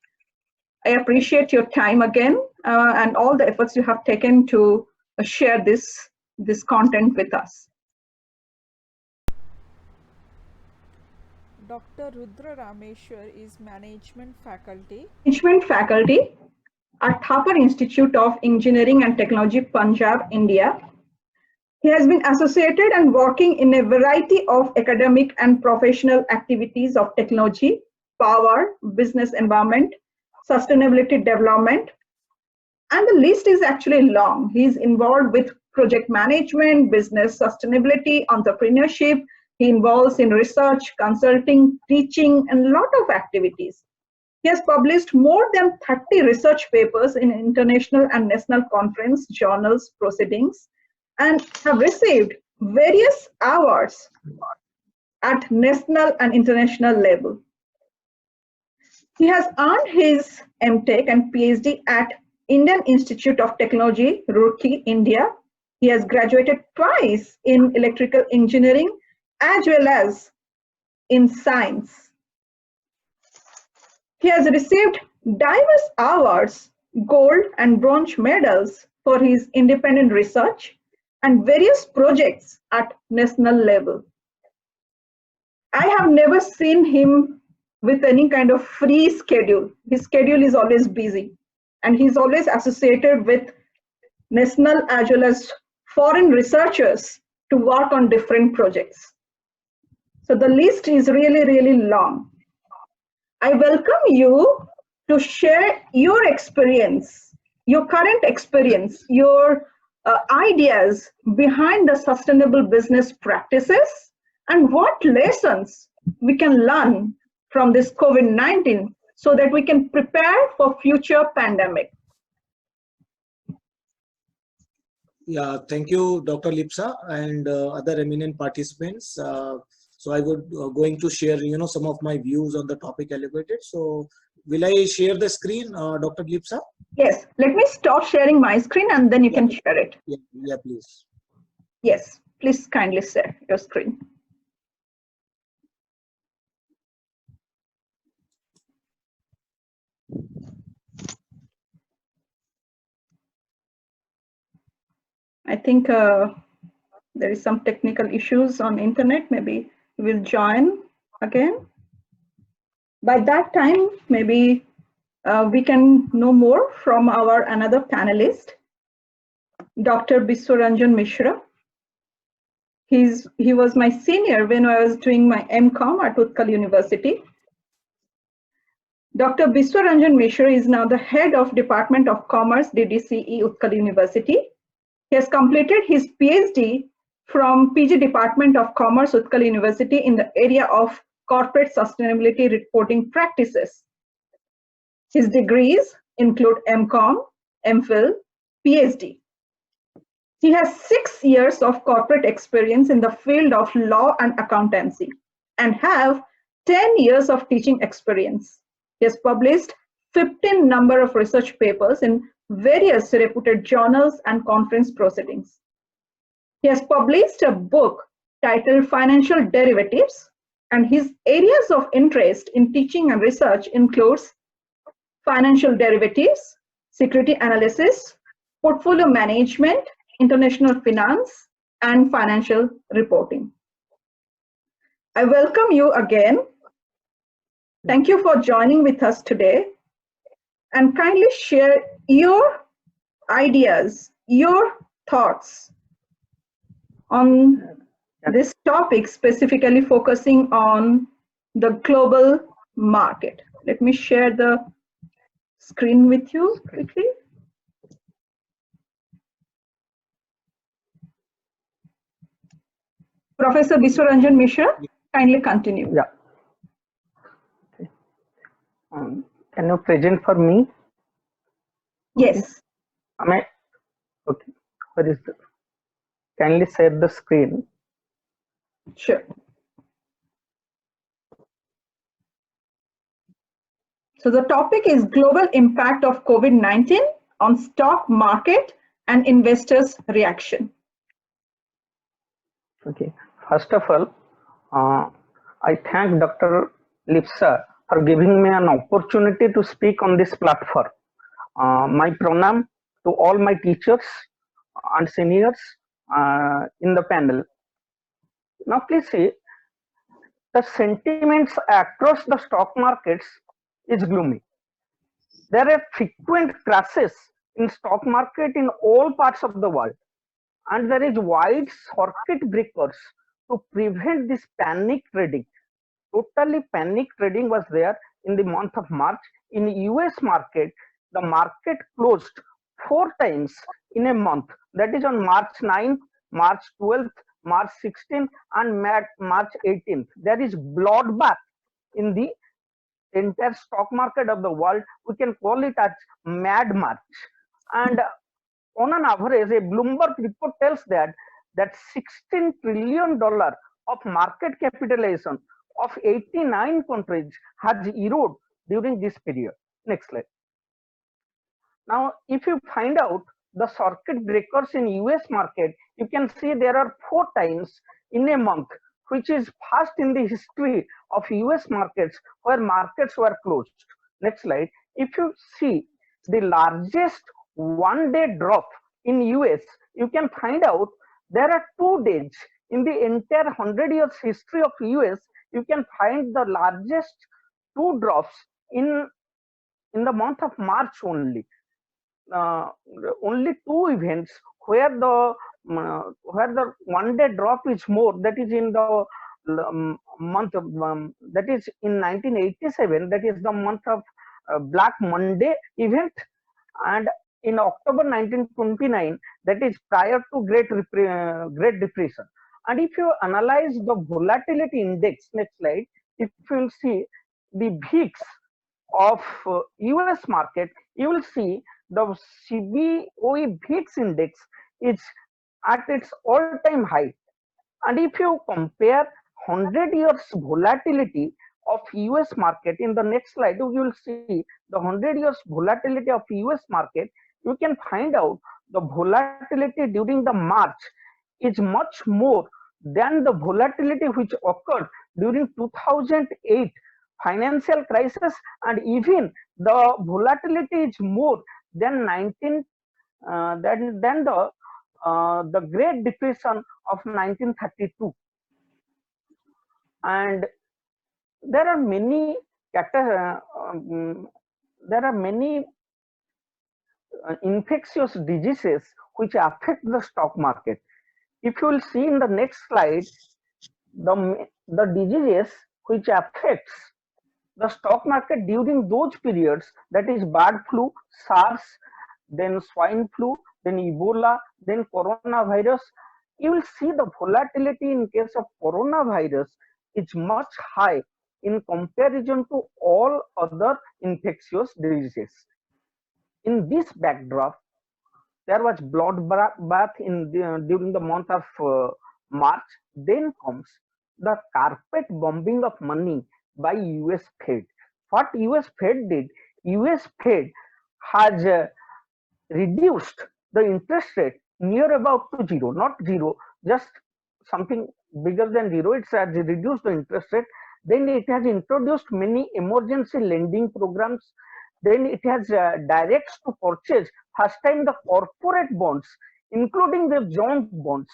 S1: I appreciate your time again and all the efforts you have taken to share this content with us.
S2: Dr. Rudra Rameshwar is Management Faculty
S1: At Thapar Institute of Engineering and Technology, Punjab, India. He has been associated and working in a variety of academic and professional activities of technology, power, business environment, sustainability development, and the list is actually long. He's involved with project management, business sustainability, entrepreneurship. He involves in research, consulting, teaching, and a lot of activities. He has published more than 30 research papers in international and national conference journals proceedings, and have received various awards at national and international level. He has earned his MTech and PhD at Indian Institute of Technology, Roorkee, India. He has graduated twice in electrical engineering as well as in science. He has received diverse awards, gold and bronze medals for his independent research and various projects at national level. I have never seen him with any kind of free schedule. His schedule is always busy, and he's always associated with national as well as foreign researchers to work on different projects. So the list is really, really long. I welcome you to share your experience, your current experience, your ideas behind the sustainable business practices, and what lessons we can learn from this COVID-19 so that we can prepare for future pandemic.
S6: Yeah, thank you, Dr. Lipsa and other eminent participants. So I would going to share, some of my views on the topic allocated. So will I share the screen, Dr. Lipsa?
S1: Yes, let me stop sharing my screen and then you can share it.
S6: Yeah, please.
S1: Yes. Please kindly share your screen. I think there is some technical issues on internet. Maybe we'll join again. By that time, maybe we can know more from our another panelist, Dr. Biswaranjan Mishra. He was my senior when I was doing my MCom at Utkal University. Dr. Biswaranjan Mishra is now the head of Department of Commerce, DDCE, Utkal University. He has completed his PhD from PG Department of Commerce, Utkal University in the area of corporate sustainability reporting practices. His degrees include MCom, MPhil, PhD. He has 6 years of corporate experience in the field of law and accountancy and have 10 years of teaching experience. He has published 15 number of research papers in various reputed journals and conference proceedings. He has published a book titled Financial Derivatives, and his areas of interest in teaching and research includes financial derivatives, security analysis, portfolio management, international finance, and financial reporting. I welcome you again. Thank you for joining with us today, and kindly share your ideas, your thoughts on this topic, specifically focusing on the global market. Let me share the screen with you quickly. Professor Biswaranjan Mishra, kindly continue.
S7: Yeah. Okay. Can you present for me?
S1: Yes.
S7: Am I okay? Where is the? Kindly share the screen.
S1: Sure. So the topic is global impact of COVID-19 on stock market and investors' reaction.
S7: Okay. First of all, I thank Dr. Lipsa for giving me an opportunity to speak on this platform. My pranam to all my teachers and seniors in the panel. Now, please see, the sentiments across the stock markets is gloomy. There are frequent crashes in stock market in all parts of the world, and there is wide circuit breakers to prevent this panic trading. Totally panic trading was there in the month of March. In US market, the market closed 4 times in a month. That is on March 9th, March 12th, March 16th, and March 18th. There is bloodbath in the entire stock market of the world. We can call it as Mad March. And on an average, a Bloomberg report tells that $16 trillion of market capitalization of 89 countries has eroded during this period. Next slide. Now, if you find out the circuit breakers in US market, you can see there are 4 times in a month, which is first in the history of US markets where markets were closed. Next slide. If you see the largest one-day drop in US, you can find out there are 2 days in the entire 100 years history of US. You can find the largest 2 drops in the month of March only. Only 2 events where the one-day drop is more. That is in the month of that is in 1987. That is the month of Black Monday event, and in October 1929. That is prior to Great Depression. And if you analyze the volatility index, next slide, if you will see the VIX of US market, you will see the CBOE VIX index is at its all-time high. And if you compare 100 years volatility of US market, in the next slide you will see the 100 years volatility of US market. You can find out the volatility during the March is much more than the volatility which occurred during 2008 financial crisis, and even the volatility is more than the Great Depression of 1932. And there are many infectious diseases which affect the stock market. If you will see in the next slide, the diseases which affects the stock market during those periods, that is bird flu, SARS, then swine flu, then Ebola, then coronavirus, you will see the volatility in case of coronavirus is much high in comparison to all other infectious diseases. In this backdrop, there was bloodbath during the month of March. Then comes the carpet bombing of money by US Fed. What US Fed did, US Fed has reduced the interest rate near about to zero, not zero, just something bigger than zero. It has reduced the interest rate. Then it has introduced many emergency lending programs. Then it has directs to purchase first time the corporate bonds, including the junk bonds.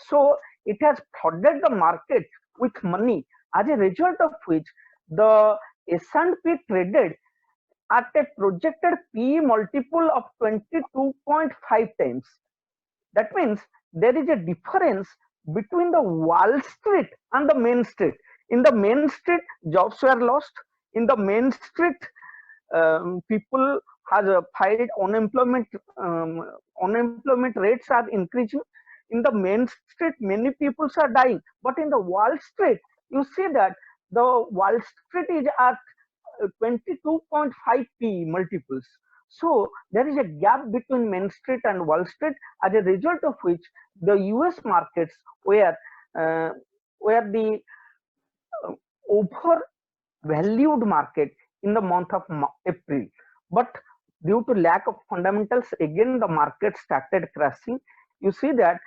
S7: So it has flooded the market with money, as a result of which the S&P traded at a projected PE multiple of 22.5 times. That means there is a difference between the Wall Street and the Main Street. In the Main Street, jobs were lost. In the Main Street, people has filed unemployment. Unemployment rates are increasing. In the Main Street, many people are dying. But in the Wall Street, you see that the Wall Street is at 22.5 PE multiples. So there is a gap between Main Street and Wall Street, as a result of which the US markets were the overvalued market in the month of April. But due to lack of fundamentals, again the market started crashing. You see that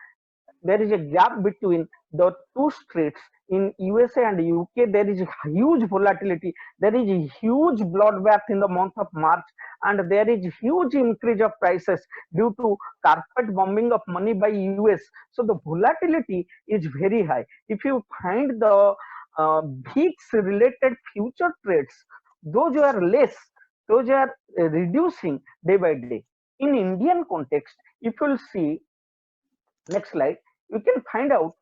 S7: there is a gap between the two streets. In USA and UK, there is a huge volatility. There is a huge bloodbath in the month of March, and there is huge increase of prices due to carpet bombing of money by US. So the volatility is very high. If you find the VIX related future trades, those are less, those are reducing day by day. In Indian context, if you will see next slide, you can find out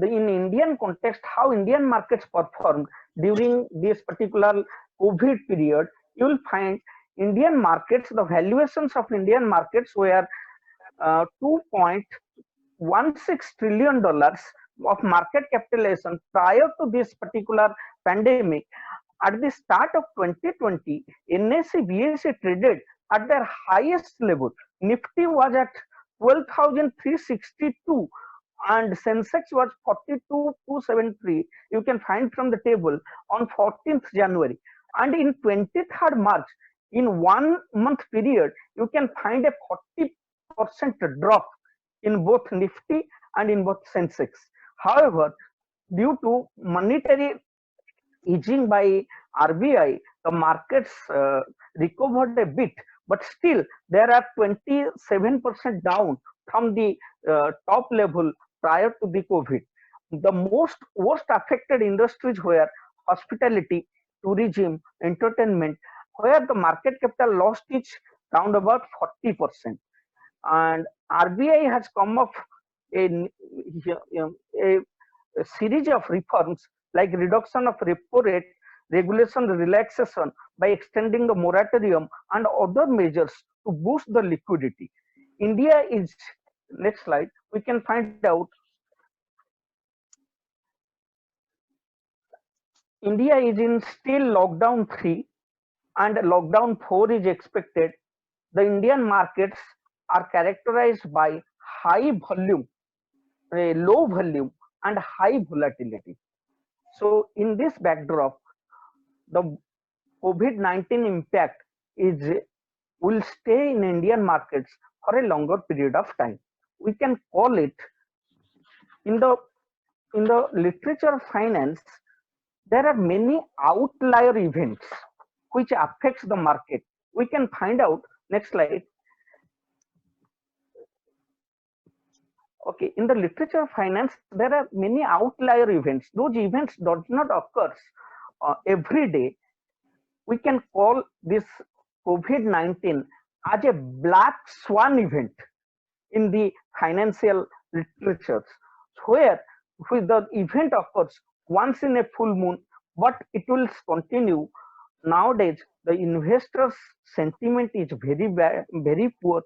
S7: in Indian context how Indian markets performed during this particular COVID period. You will find Indian markets, the valuations of Indian markets were $2.16 trillion of market capitalization prior to this particular pandemic. At the start of 2020, NSE BSE traded at their highest level. Nifty was at 12,362 and Sensex was 42,273. You can find from the table on 14th January. And in 23rd March, in 1 month period, you can find a 40% drop in both Nifty and in both Sensex. However, due to monetary easing by RBI, the markets recovered a bit, but still there are 27% down from the top level prior to the COVID. The worst affected industries were hospitality, tourism, entertainment, where the market capital lost is round about 40%. And RBI has come up a series of reforms like reduction of repo rate, regulation relaxation by extending the moratorium and other measures to boost the liquidity. India is, next slide, we can find out India is in still lockdown 3 and lockdown 4 is expected. The Indian markets are characterized by high volume, low volume and high volatility. So in this backdrop, the COVID-19 impact will stay in Indian markets for a longer period of time. We can call it in the literature of finance, there are many outlier events which affects the market. We can find out, next slide. Okay, in the literature of finance, there are many outlier events. Those events does not occur every day. We can call this COVID-19 as a black swan event in the financial literatures, where the event occurs once in a full moon, but it will continue. Nowadays, the investors' sentiment is very bad, very poor.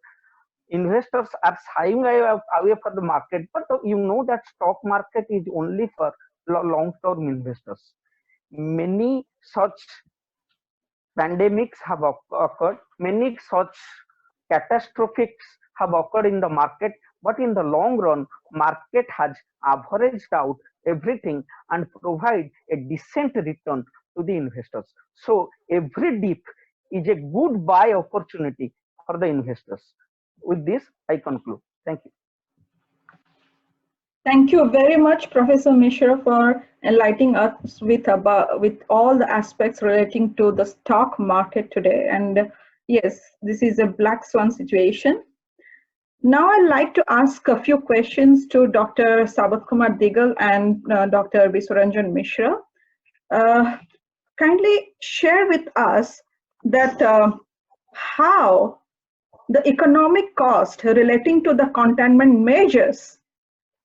S7: Investors are shying away from the market, but you know that stock market is only for long-term investors. Many such pandemics have occurred, many such catastrophes have occurred in the market, but in the long run, market has averaged out everything and provide a decent return to the investors. So every dip is a good buy opportunity for the investors. With this, I conclude. Thank you.
S1: Thank you very much, Professor Mishra, for enlightening us with all the aspects relating to the stock market today. And yes, this is a black swan situation. Now I'd like to ask a few questions to Dr. Saba Kumar Diggle and Dr. Ranjan Mishra. Kindly share with us that how the economic cost relating to the containment measures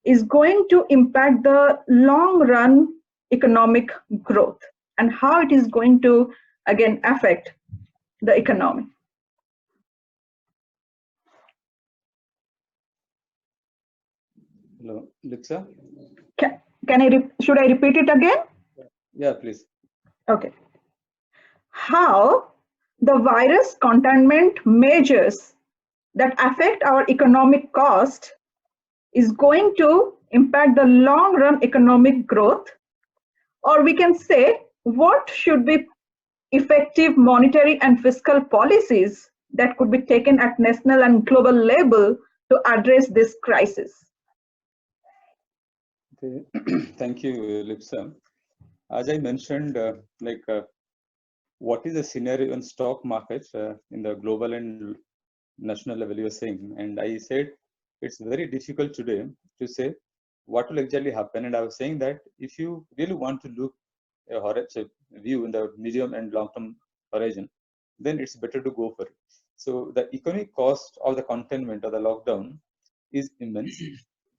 S1: is going to impact the long run economic growth and how it is going to again affect the economy.
S5: Hello, Lipsa.
S1: Should I repeat it again?
S5: Yeah, please.
S1: Okay. How the virus containment measures that affect our economic cost is going to impact the long run economic growth, or we can say what should be effective monetary and fiscal policies that could be taken at national and global level to address this crisis.
S5: Okay. Thank you, Lipsa. As I mentioned, what is the scenario in stock markets in the global and national level you are saying, and I said it's very difficult today to say what will exactly happen. And I was saying that if you really want to look a view in the medium and long-term horizon, then it's better to go for it. So the economic cost of the containment or the lockdown is immense.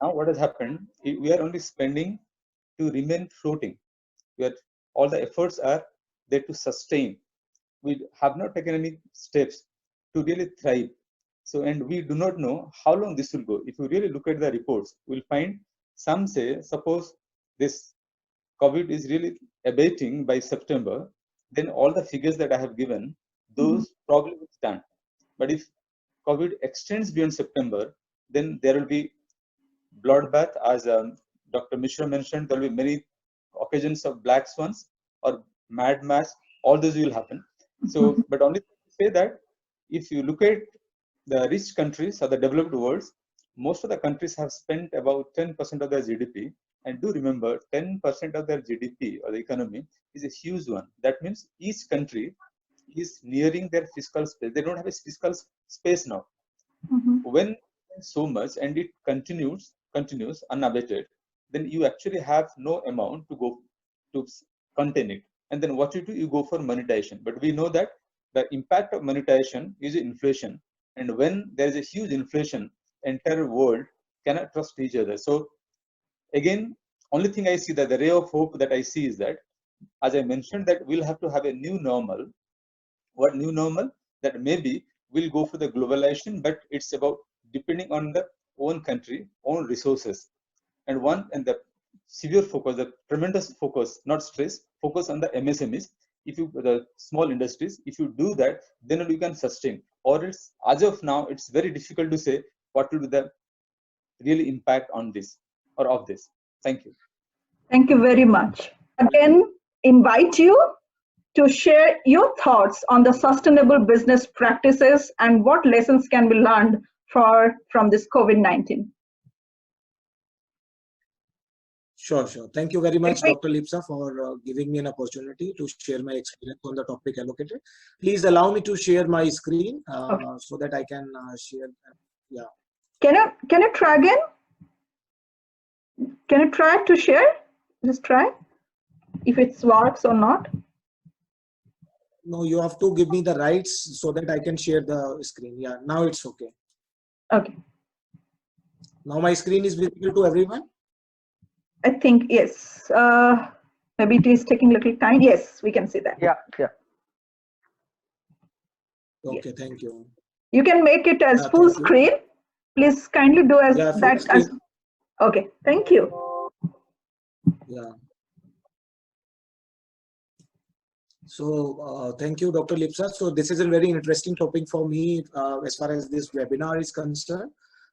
S5: Now what has happened, we are only spending to remain floating. All the efforts are there to sustain. We have not taken any steps to really thrive. So, and we do not know how long this will go. If you really look at the reports, we'll find some say, suppose this COVID is really abating by September, then all the figures that I have given, those probably will stand. But if COVID extends beyond September, then there will be bloodbath, as Dr. Mishra mentioned, there will be many occasions of black swans or mad mass, all those will happen. So, but only to say that if you look at the rich countries or the developed worlds, most of the countries have spent about 10% of their GDP. And do remember, 10% of their GDP or the economy is a huge one. That means each country is nearing their fiscal space. They don't have a fiscal space now. When so much and it continues unabated, then you actually have no amount to go to contain it. And then what you do, you go for monetization. But we know that the impact of monetization is inflation. And when there is a huge inflation, entire world cannot trust each other. So again, only thing I see, that the ray of hope that I see is that, as I mentioned, that we'll have to have a new normal. What new normal? That maybe we'll go for the globalization, but it's about depending on the own country, own resources. And the severe focus, the tremendous focus, not stress, focus on the MSMEs. If you, the small industries, if you do that, then you can sustain. Or it's, as of now, it's very difficult to say what will be the real impact on this or of this. Thank you.
S1: Thank you very much. Again, invite you to share your thoughts on the sustainable business practices and what lessons can be learned from this COVID-19.
S6: Sure, sure. Thank you very much,
S1: Let me,
S6: Dr. Lipsa, for giving me an opportunity to share my experience on the topic allocated. Please allow me to share my screen
S1: okay.
S6: so that I can share. Yeah.
S1: Can you try again? Can you try to share? Just try if it works or not.
S6: No, you have to give me the rights so that I can share the screen. Yeah, now it's okay.
S1: Okay.
S6: Now my screen is visible to everyone.
S1: I think yes. Maybe it is taking a little time. Yes, we can see that.
S7: Yeah, yeah.
S6: Okay,
S1: Yes.
S6: thank you.
S1: You can make it as
S6: Yeah,
S1: full
S6: thank you.
S1: screen. Please kindly do as
S6: Yeah, full
S1: that
S6: screen.
S1: as. Okay. Thank you.
S6: Yeah. So thank you, Dr. Lipsa. So this is a very interesting topic for me as far as this webinar is concerned.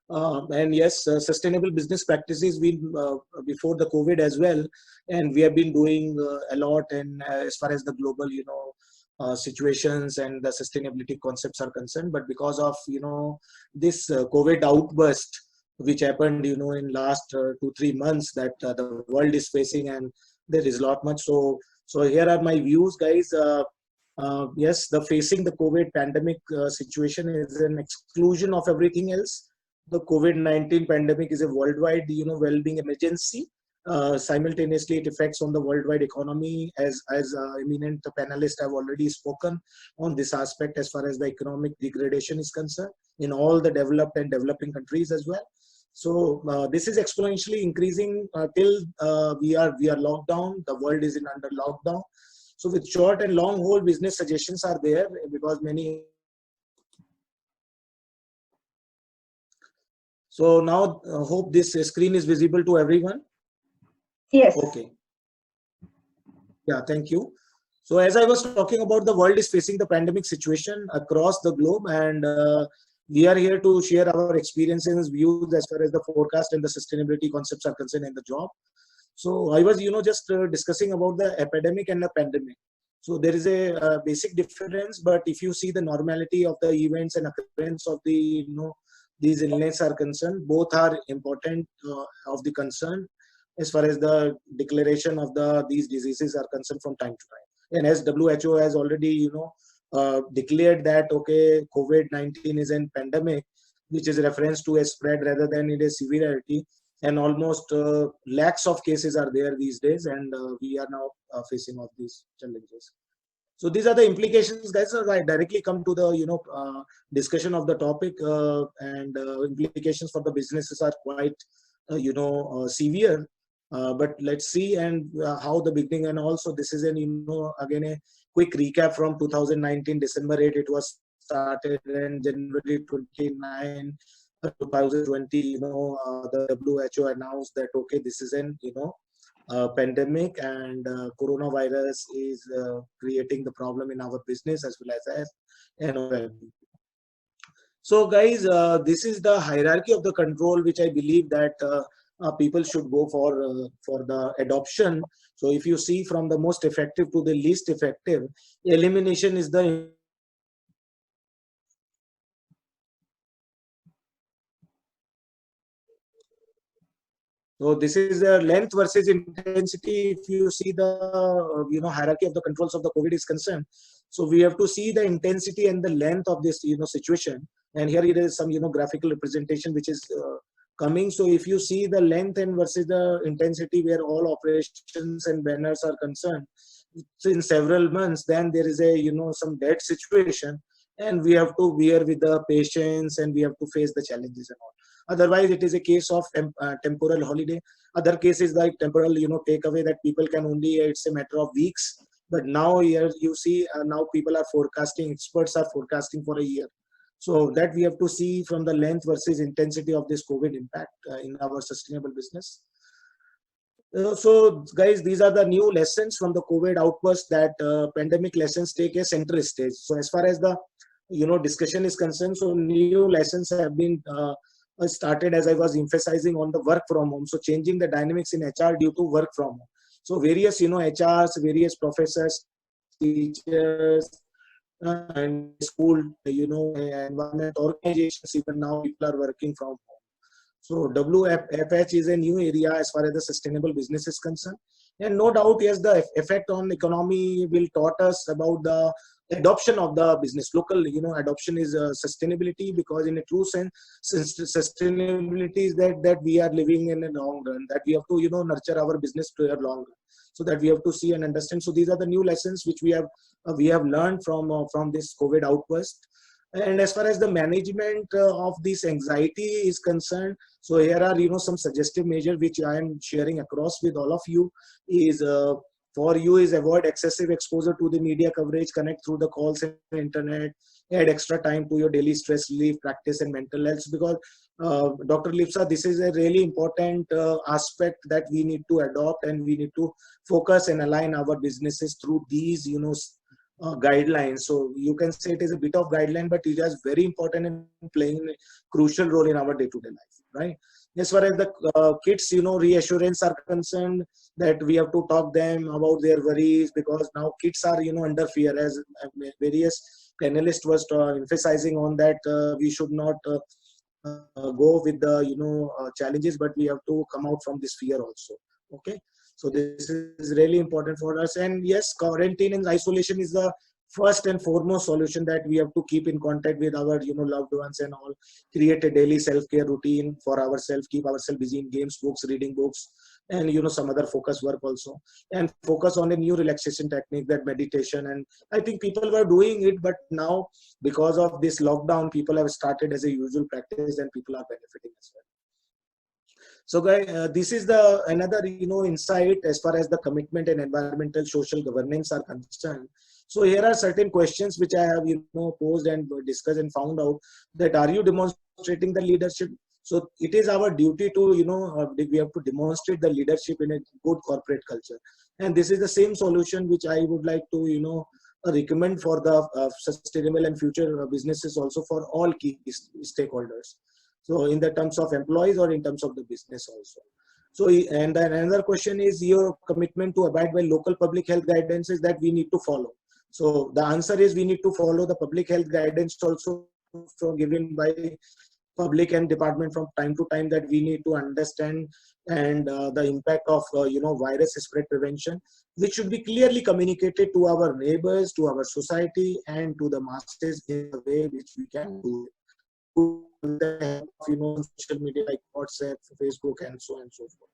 S6: And yes, sustainable business practices been before the COVID as well, and we have been doing a lot. And as far as the global, situations and the sustainability concepts are concerned, but because of this COVID outburst, which happened in last 2-3 months, that the world is facing, and there is a lot much. So here are my views, guys. Yes, the facing the COVID pandemic situation is an exclusion of everything else. The COVID-19 pandemic is a worldwide, well-being emergency. Simultaneously, it affects on the worldwide economy, as eminent panelists have already spoken on this aspect as far as the economic degradation is concerned in all the developed and developing countries as well. So this is exponentially increasing till we are locked down. The world is under lockdown. So with short and long haul business suggestions are there, because many. So now hope this screen is visible to everyone.
S1: Yes.
S6: Okay. Yeah, thank you. So as I was talking about, the world is facing the pandemic situation across the globe, and we are here to share our experiences, views as far as the forecast and the sustainability concepts are concerned in the job. So I was, just discussing about the epidemic and the pandemic. So there is a basic difference, but if you see the normality of the events and occurrence of the, these illness are concerned, both are important of the concern as far as the declaration of these diseases are concerned from time to time. And as WHO has already, declared that, okay, COVID-19 is a pandemic, which is a reference to a spread rather than it is severity. And almost lakhs of cases are there these days, and we are now facing of these challenges. So these are the implications, guys. I directly come to the discussion of the topic, and implications for the businesses are quite severe. But let's see and how the beginning, and also this is an again a quick recap from 2019 December 8 it was started, and January 29 2020 the WHO announced that okay, this is an pandemic, and coronavirus is creating the problem in our business as well as and so guys, this is the hierarchy of the control which I believe that people should go for the adoption. So if you see from the most effective to the least effective, elimination is the so this is the length versus intensity. If you see the hierarchy of the controls of the COVID is concerned, so we have to see the intensity and the length of this situation. And here it is some graphical representation which is coming. So if you see the length and versus the intensity where all operations and banners are concerned, so in several months, then there is a some dead situation, and we have to bear with the patients, and we have to face the challenges and all. Otherwise, it is a case of temporal holiday. Other cases like temporal, takeaway, that people can only, it's a matter of weeks. But now here you see, now people are forecasting, experts are forecasting for a year. So that we have to see from the length versus intensity of this COVID impact in our sustainable business. So guys, these are the new lessons from the COVID outburst, that pandemic lessons take a center stage. So as far as the discussion is concerned, so new lessons have been started, as I was emphasizing on the work from home. So changing the dynamics in HR due to work from home. So various HRs, various professors, teachers, and school environment, organizations, even now people are working from home. So WFH is a new area as far as the sustainable business is concerned. And no doubt, yes, the effect on economy will taught us about the adoption of the business. Local, adoption is sustainability, because in a true sense, sustainability is that we are living in a long run, that we have to, nurture our business to a long run. So that we have to see and understand. So these are the new lessons which we have learned from this COVID outburst. And as far as the management of this anxiety is concerned, so here are some suggestive measures which I am sharing across with all of you. Is for you is avoid excessive exposure to the media coverage, connect through the calls and internet, add extra time to your daily stress relief practice and mental health, because Dr. Lipsa, this is a really important aspect that we need to adopt, and we need to focus and align our businesses through these guidelines. So you can say it is a bit of guideline, but it is very important and playing a crucial role in our day-to-day life, right? As far as the kids, reassurance are concerned, that we have to talk them about their worries, because now kids are, under fear, as various panelists was emphasizing on that. We should not go with the, challenges, but we have to come out from this fear also. Okay. So this is really important for us. And yes, quarantine and isolation is the first and foremost solution, that we have to keep in contact with our loved ones and all, create a daily self-care routine for ourselves, keep ourselves busy in games, books, reading books, and some other focus work also, and focus on a new relaxation technique, that meditation. And I think people were doing it, but now because of this lockdown, people have started as a usual practice, and people are benefiting as well. So guys, this is the another insight as far as the commitment and environmental social governance are concerned. So here are certain questions which I have posed and discussed and found out, that are you demonstrating the leadership? So it is our duty to we have to demonstrate the leadership in a good corporate culture, and this is the same solution which I would like to recommend for the sustainable and future businesses, also for all key stakeholders. So in the terms of employees or in terms of the business also. So, and then another question is your commitment to abide by local public health guidances that we need to follow. So the answer is we need to follow the public health guidance also given by public and department from time to time, that we need to understand and the impact of virus spread prevention, which should be clearly communicated to our neighbors, to our society, and to the masses in a way which we can do it. Social media like WhatsApp, Facebook, and so on and so forth.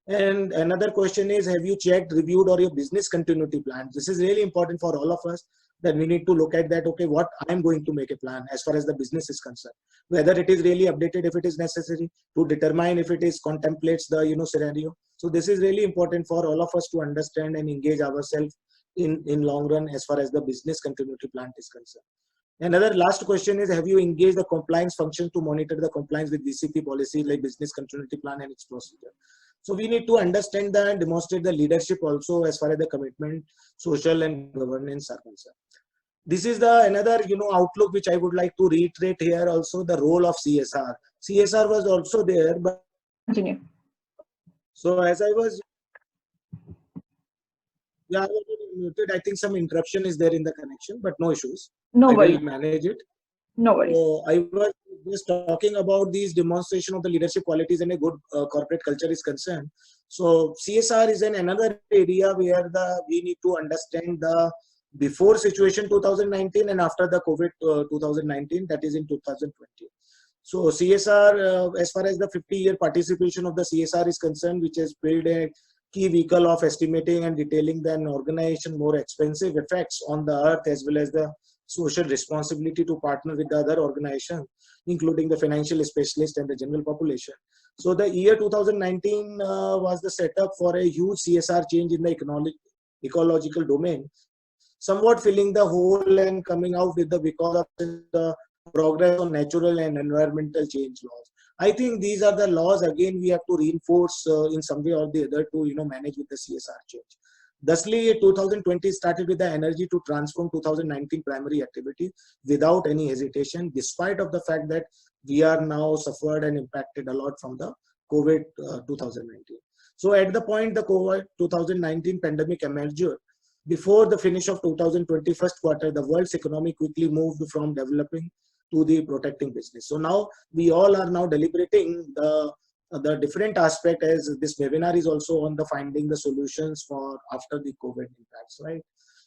S6: And another question is, have you checked, reviewed, or your business continuity plan? This is really important for all of us, that we need to look at that. Okay, what I'm going to make a plan as far as the business is concerned, whether it is really updated if it is necessary, to determine if it is contemplates the scenario. So this is really important for all of us to understand and engage ourselves in long run as far as the business continuity plan is concerned. Another last question is, have you engaged the compliance function to monitor the compliance with BCP policy, like business continuity plan and its procedure? So we need to understand that and demonstrate the leadership also as far as the commitment, social and governance are concerned. This is the another outlook which I would like to reiterate here also, the role of CSR. CSR was also there, but
S1: Continue.
S6: so as I was, yeah, I was muted. I think some interruption is there in the connection, but no issues.
S1: No
S6: I
S1: worries.
S6: will manage it.
S1: No worries.
S6: So I was just talking about these demonstration of the leadership qualities and a good corporate culture is concerned. So CSR is another area where we need to understand the before situation 2019 and after the COVID 2019, that is in 2020. So CSR, as far as the 50-year participation of the CSR is concerned, which has built a key vehicle of estimating and detailing the organization more expensive effects on the earth, as well as the social responsibility to partner with the other organizations, including the financial specialists and the general population. So the year 2019 was the setup for a huge CSR change in the ecological domain, somewhat filling the hole and coming out with the because of the progress on natural and environmental change laws. I think these are the laws, again, we have to reinforce in some way or the other to manage with the CSR change. Thusly, 2020 started with the energy to transform 2019 primary activity without any hesitation, despite of the fact that we are now suffered and impacted a lot from the COVID 2019. So at the point the COVID 2019 pandemic emerged, before the finish of 2020 first quarter, the world's economy quickly moved from developing to the protecting business. So now we all are now deliberating the different aspect, as this webinar is also on the finding the solutions for after the COVID impacts, right?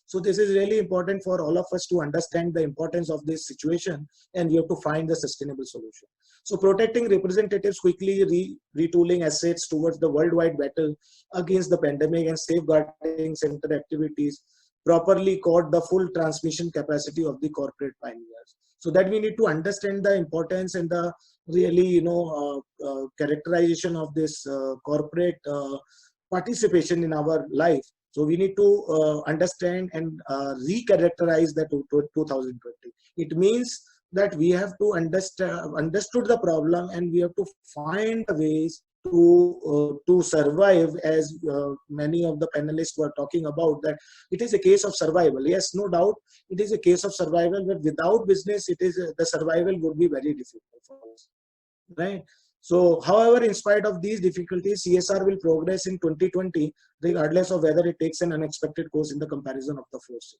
S6: So this is really important for all of us to understand the importance of this situation, and we have to find the sustainable solution. So protecting representatives quickly retooling assets towards the worldwide battle against the pandemic and safeguarding center activities properly caught the full transmission capacity of the corporate pioneers. So that we need to understand the importance and the really, characterization of this corporate participation in our life. So we need to understand and recharacterize that 2020. It means that we have to understood the problem, and we have to find ways to survive, as many of the panelists were talking about, that it is a case of survival. Yes, no doubt, it is a case of survival, but without business, it is the survival would be very difficult for us, right? So, however, in spite of these difficulties, CSR will progress in 2020, regardless of whether it takes an unexpected course in the comparison of the force.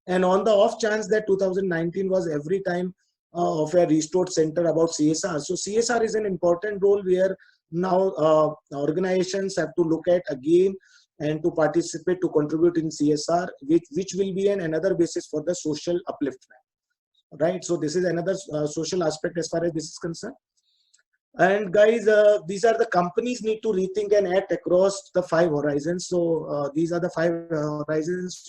S6: And on the off chance that 2019 was every time of a restored center about CSR. So CSR is an important role where now organizations have to look at again and to participate, to contribute in CSR, which will be another basis for the social upliftment, right? So this is another social aspect as far as this is concerned. And guys, these are the companies need to rethink and act across the 5 horizons. So these are the 5 horizons.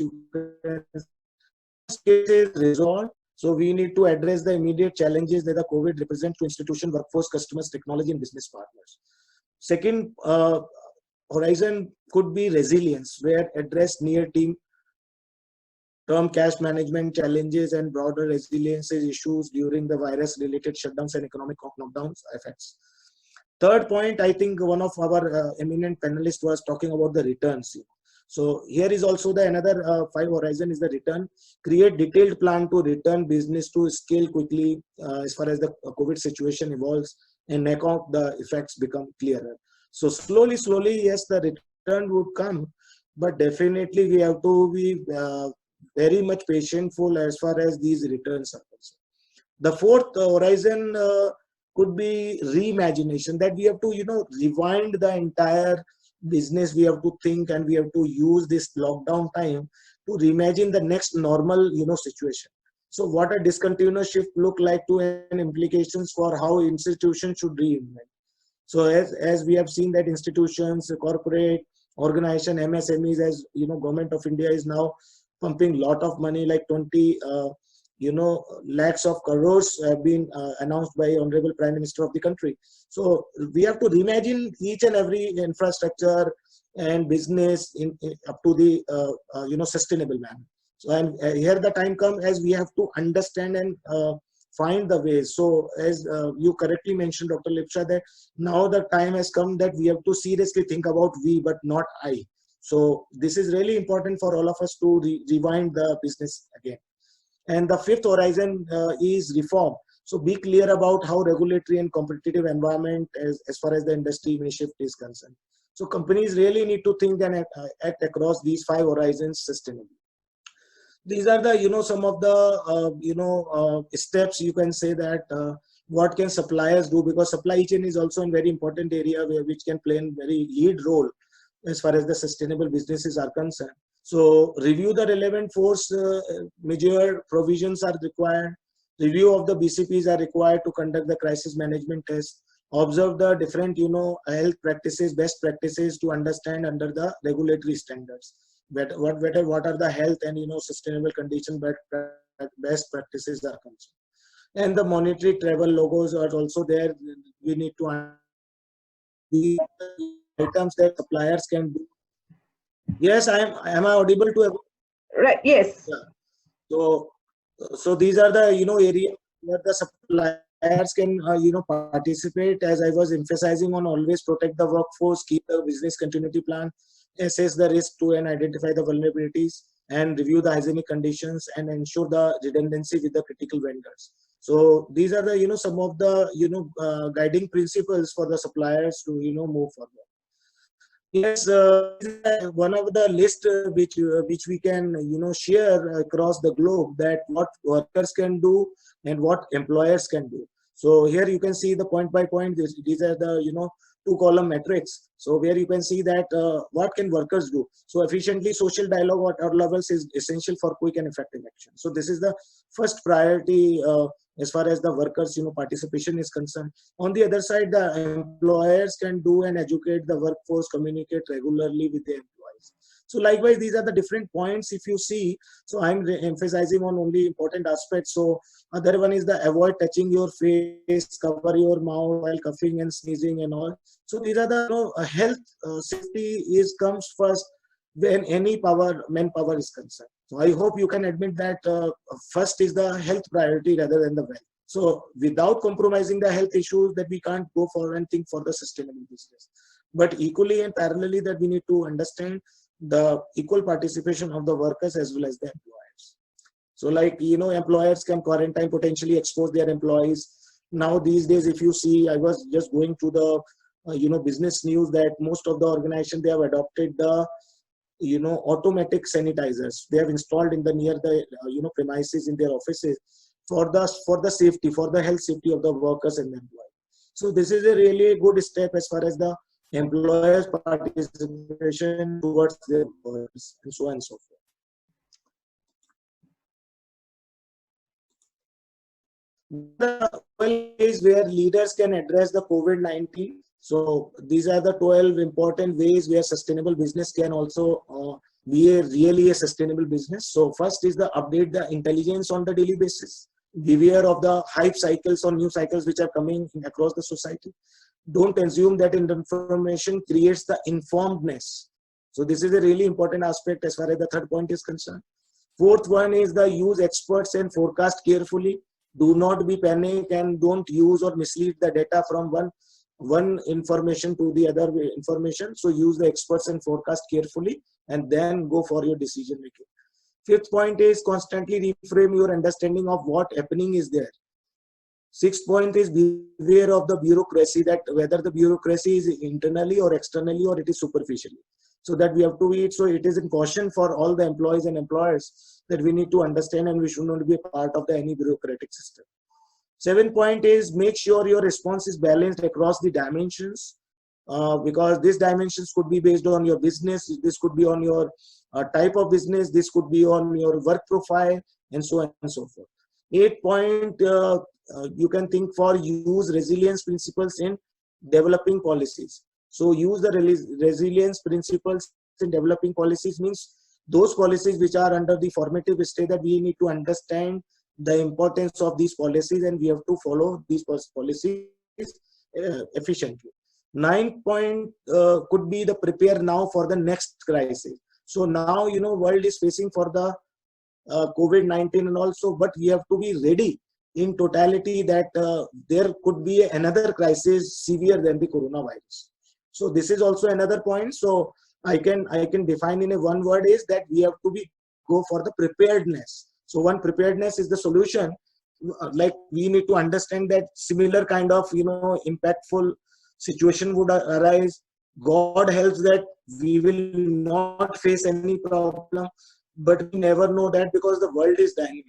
S6: Cases resolved. So we need to address the immediate challenges that the COVID represents to institution, workforce, customers, technology, and business partners. Second horizon could be resilience, where address near-term cash management challenges and broader resilience issues during the virus-related shutdowns and economic knockdowns effects. Third point, I think one of our eminent panelists was talking about the returns. So here is also the another 5 horizon is the return. Create detailed plan to return business to scale quickly as far as the COVID situation evolves and make out the effects become clearer. So slowly, yes, the return would come, but definitely we have to be very much patientful as far as these returns are concerned. The fourth horizon could be reimagination, that we have to, rewind the entire business. We have to think, and we have to use this lockdown time to reimagine the next normal, situation. So what a discontinuous shift look like to and implications for how institutions should reinvent. So as we have seen that institutions, corporate organization, MSMEs, as government of India is now pumping lot of money, like 20 lakhs of crores have been announced by Honorable Prime Minister of the country. So we have to reimagine each and every infrastructure and business up to the sustainable manner. So and here the time comes as we have to understand and find the ways. So as you correctly mentioned, Dr. Lipsa, that now the time has come that we have to seriously think about we, but not I. So this is really important for all of us to rewind the business again. And the fifth horizon is reform. So be clear about how regulatory and competitive environment as far as the industry may shift is concerned. So companies really need to think and act across these 5 horizons sustainably. These are the, some of the, steps you can say that what can suppliers do, because supply chain is also a very important area which can play a very lead role as far as the sustainable businesses are concerned. So review the relevant force majeure provisions are required. Review of the BCPs are required to conduct the crisis management test. Observe the different, health practices, best practices to understand under the regulatory standards. What are the health and sustainable condition best practices are concerned. And the monetary travel logos are also there. We need to the items that suppliers can do. Yes, am I audible to everyone?
S1: Right, yes.
S6: Yeah. So these are the areas where the suppliers can participate. As I was emphasizing on, always protect the workforce, keep the business continuity plan, assess the risk to and identify the vulnerabilities, and review the hygienic conditions and ensure the redundancy with the critical vendors. So these are the some of the guiding principles for the suppliers to move forward. Yes, one of the list which we can share across the globe, that what workers can do and what employers can do. So here you can see the point by point. These are the two-column metrics. So where you can see that what can workers do. So efficiently social dialogue at all levels is essential for quick and effective action. So this is the first priority as far as the workers participation is concerned. On the other side, the employers can do and educate the workforce, communicate regularly with the employees. So likewise, these are the different points if you see. So I'm emphasizing on only important aspects. So other one is the avoid touching your face, cover your mouth while coughing and sneezing and all. So these are the health safety comes first when any manpower is concerned. So I hope you can admit that first is the health priority rather than the wealth. So without compromising the health issues, that we can't go for and think for the sustainable business. But equally and parallelly, that we need to understand the equal participation of the workers as well as the employers. So like, employers can quarantine, potentially expose their employees. Now these days, if you see, I was just going through the, business news that most of the organization, they have adopted the, automatic sanitizers. They have installed in the near the, premises in their offices for the safety, for the health safety of the workers and the employees. So this is a really good step as far as the employers' participation towards their employers, and so on and so forth. The 12 ways where leaders can address the COVID-19. So these are the 12 important ways where sustainable business can also be really a sustainable business. So first is the update the intelligence on the daily basis. Beware of the hype cycles or new cycles which are coming across the society. Don't assume that information creates the informedness. So this is a really important aspect as far as the third point is concerned. Fourth one is the use experts and forecast carefully. Do not be panic and don't use or mislead the data from one information to the other information. So use the experts and forecast carefully and then go for your decision making. Fifth point is constantly reframe your understanding of what happening is there. Sixth point is beware of the bureaucracy, that whether the bureaucracy is internally or externally or it is superficially. So that we have to be, so it is in caution for all the employees and employers that we need to understand and we should not be a part of any bureaucratic system. 7th point is make sure your response is balanced across the dimensions because these dimensions could be based on your business, this could be on your type of business, this could be on your work profile and so on and so forth. 8th point, you can think for use resilience principles in developing policies. So use the resilience principles in developing policies means those policies which are under the formative stage, that we need to understand the importance of these policies and we have to follow these policies efficiently. 9th point could be the prepare now for the next crisis. So now, world is facing for the COVID-19 and also, but we have to be ready in totality that there could be another crisis severe than the coronavirus. So this is also another point. So I can define in a one word is that we have to go for the preparedness. So one, preparedness is the solution. Like we need to understand that similar kind of impactful situation would arise. God helps that we will not face any problem, but we never know that because the world is dynamic.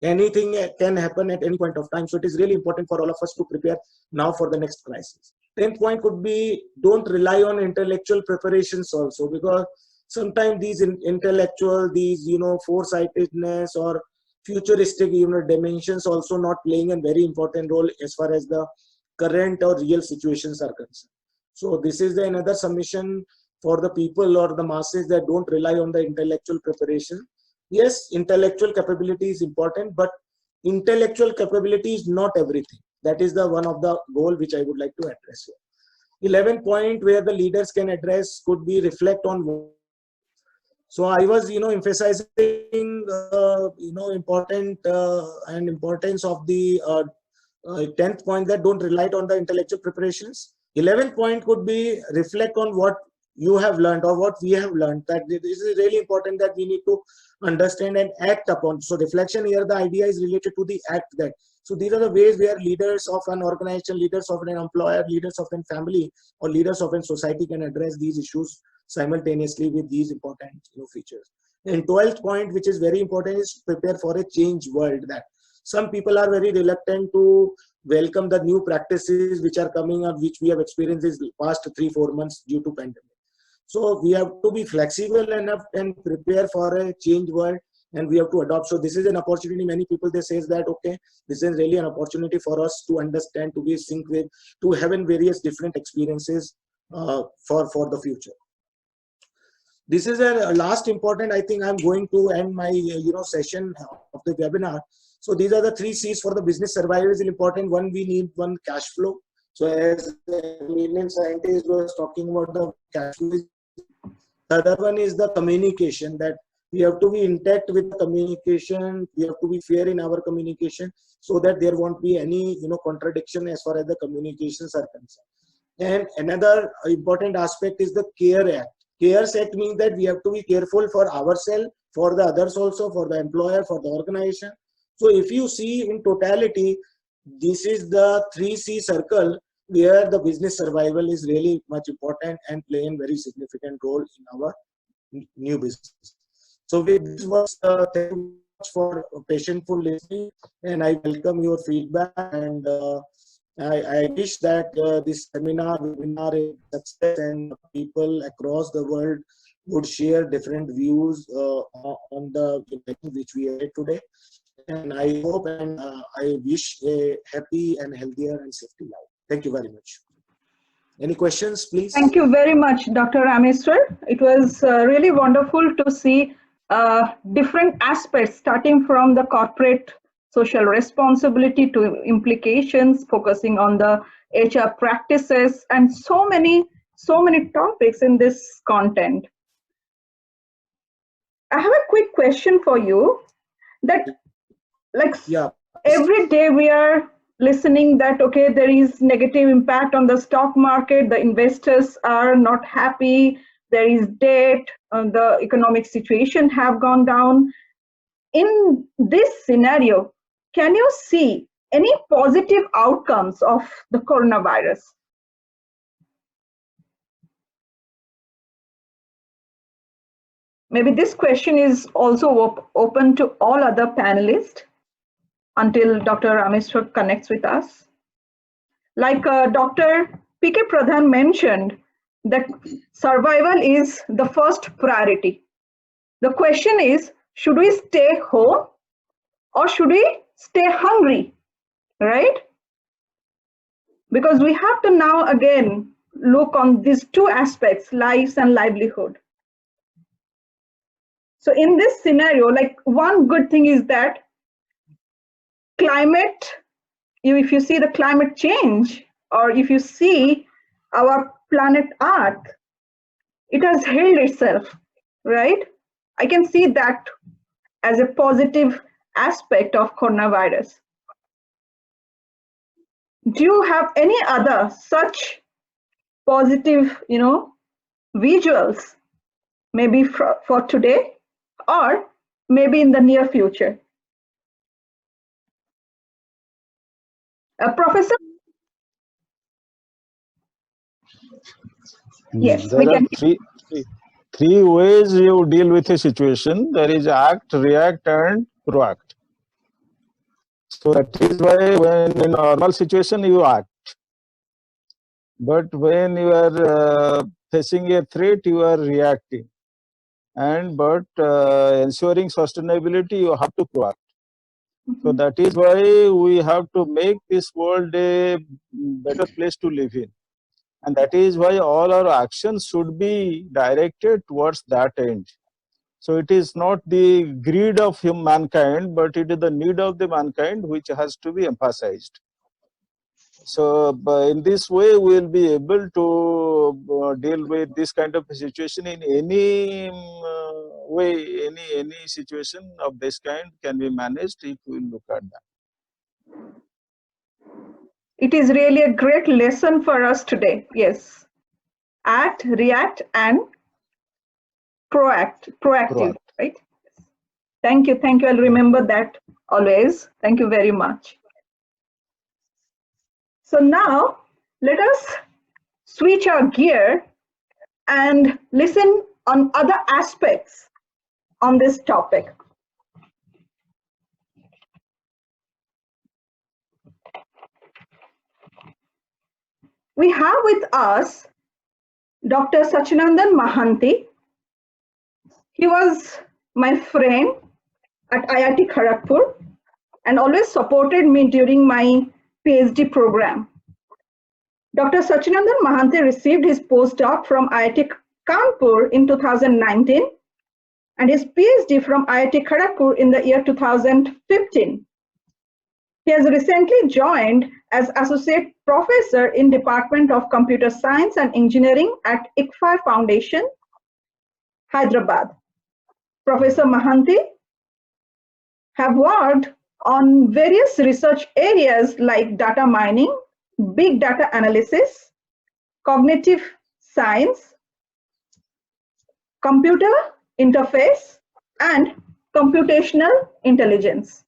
S6: Anything can happen at any point of time. So it is really important for all of us to prepare now for the next crisis. 10th point could be don't rely on intellectual preparations also, because sometimes these intellectual, these foresightedness or futuristic dimensions also not playing a very important role as far as the current or real situations are concerned. So this is another submission for the people or the masses that don't rely on the intellectual preparation. Yes, intellectual capability is important, but intellectual capability is not everything. That is the one of the goal which I would like to address here. 11th point where the leaders can address could be reflect on. So I was, emphasizing, important and importance of the 10th point that don't rely on the intellectual preparations. 11th point could be reflect on what you have learned or what we have learned. That this is really important that we need to understand and act upon. So reflection here, the idea is related to the act, that So these are the ways where leaders of an organization, leaders of an employer, leaders of a family, or leaders of a society can address these issues simultaneously with these important features. And 12th point, which is very important, is prepare for a change world. That some people are very reluctant to welcome the new practices which are coming up, which we have experienced in the past 3-4 months due to pandemic. So we have to be flexible enough and prepare for a change world, and we have to adopt. So this is an opportunity. Many people, they say that, okay, this is really an opportunity for us to understand, to be sync with, to have in various different experiences for the future. This is a last important, I think I'm going to end my session of the webinar. So these are the 3 C's for the business survival is important. One, we need cash flow. So as the eminent scientist was talking about the cash flow, the other one is the communication, that we have to be intact with communication. We have to be fair in our communication so that there won't be any contradiction as far as the communications are concerned. And another important aspect is the CARE Act. CARE Act means that we have to be careful for ourselves, for the others also, for the employer, for the organization. So if you see in totality, this is the 3C circle where the business survival is really much important and playing very significant role in our new business. So with this was thank you much for patientful listening, and I welcome your feedback, and I wish that this webinar is a success and people across the world would share different views on the event which we had today. And I hope and I wish a happy and healthier and safety life. Thank you very much. Any questions, please?
S1: Thank you very much, Dr. Rameswar. It was really wonderful to see different aspects, starting from the corporate social responsibility to implications, focusing on the HR practices, and so many topics in this content. I have a quick question for you. That, like, every day we are listening that, okay, there is negative impact on the stock market, the investors are not happy, there is debt, the economic situation have gone down. In this scenario, can you see any positive outcomes of the coronavirus? Maybe this question is also open to all other panelists until Dr. Rameswar connects with us. Like Dr. P.K. Pradhan mentioned, that survival is the first priority. The question is, should we stay home or should we stay hungry, right? Because we have to now again look on these 2 aspects, lives and livelihood. So in this scenario, like, one good thing is that climate, if you see the climate change, or if you see our planet Earth, it has held itself, right? I can see that as a positive aspect of coronavirus. Do you have any other such positive, visuals, maybe for today or maybe in the near future? Professor? Yes,
S4: there are three ways you deal with a situation. There is act, react, and proact. So that is why when in normal situation you act, but when you are facing a threat, you are reacting, but ensuring sustainability, you have to proact. So that is why we have to make this world a better place to live in. And that is why all our actions should be directed towards that end. So it is not the greed of mankind, but it is the need of the mankind which has to be emphasized. So in this way, we will be able to deal with this kind of situation in any way. Any situation of this kind can be managed if we look at that.
S1: It is really a great lesson for us today. Yes. Act, react, and proactive, right? Thank you. I'll remember that always. Thank you very much. So now let us switch our gear and listen on other aspects on this topic. We have with us Dr. Sachinandan Mahanti. He was my friend at IIT Kharagpur and always supported me during my PhD program. Dr. Sachinandan Mahanti received his postdoc from IIT Kanpur in 2019 and his PhD from IIT Kharagpur in the year 2015. He has recently joined as Associate Professor in Department of Computer Science and Engineering at ICFA Foundation, Hyderabad. Professor Mahanti have worked on various research areas like data mining, big data analysis, cognitive science, computer interface, and computational intelligence.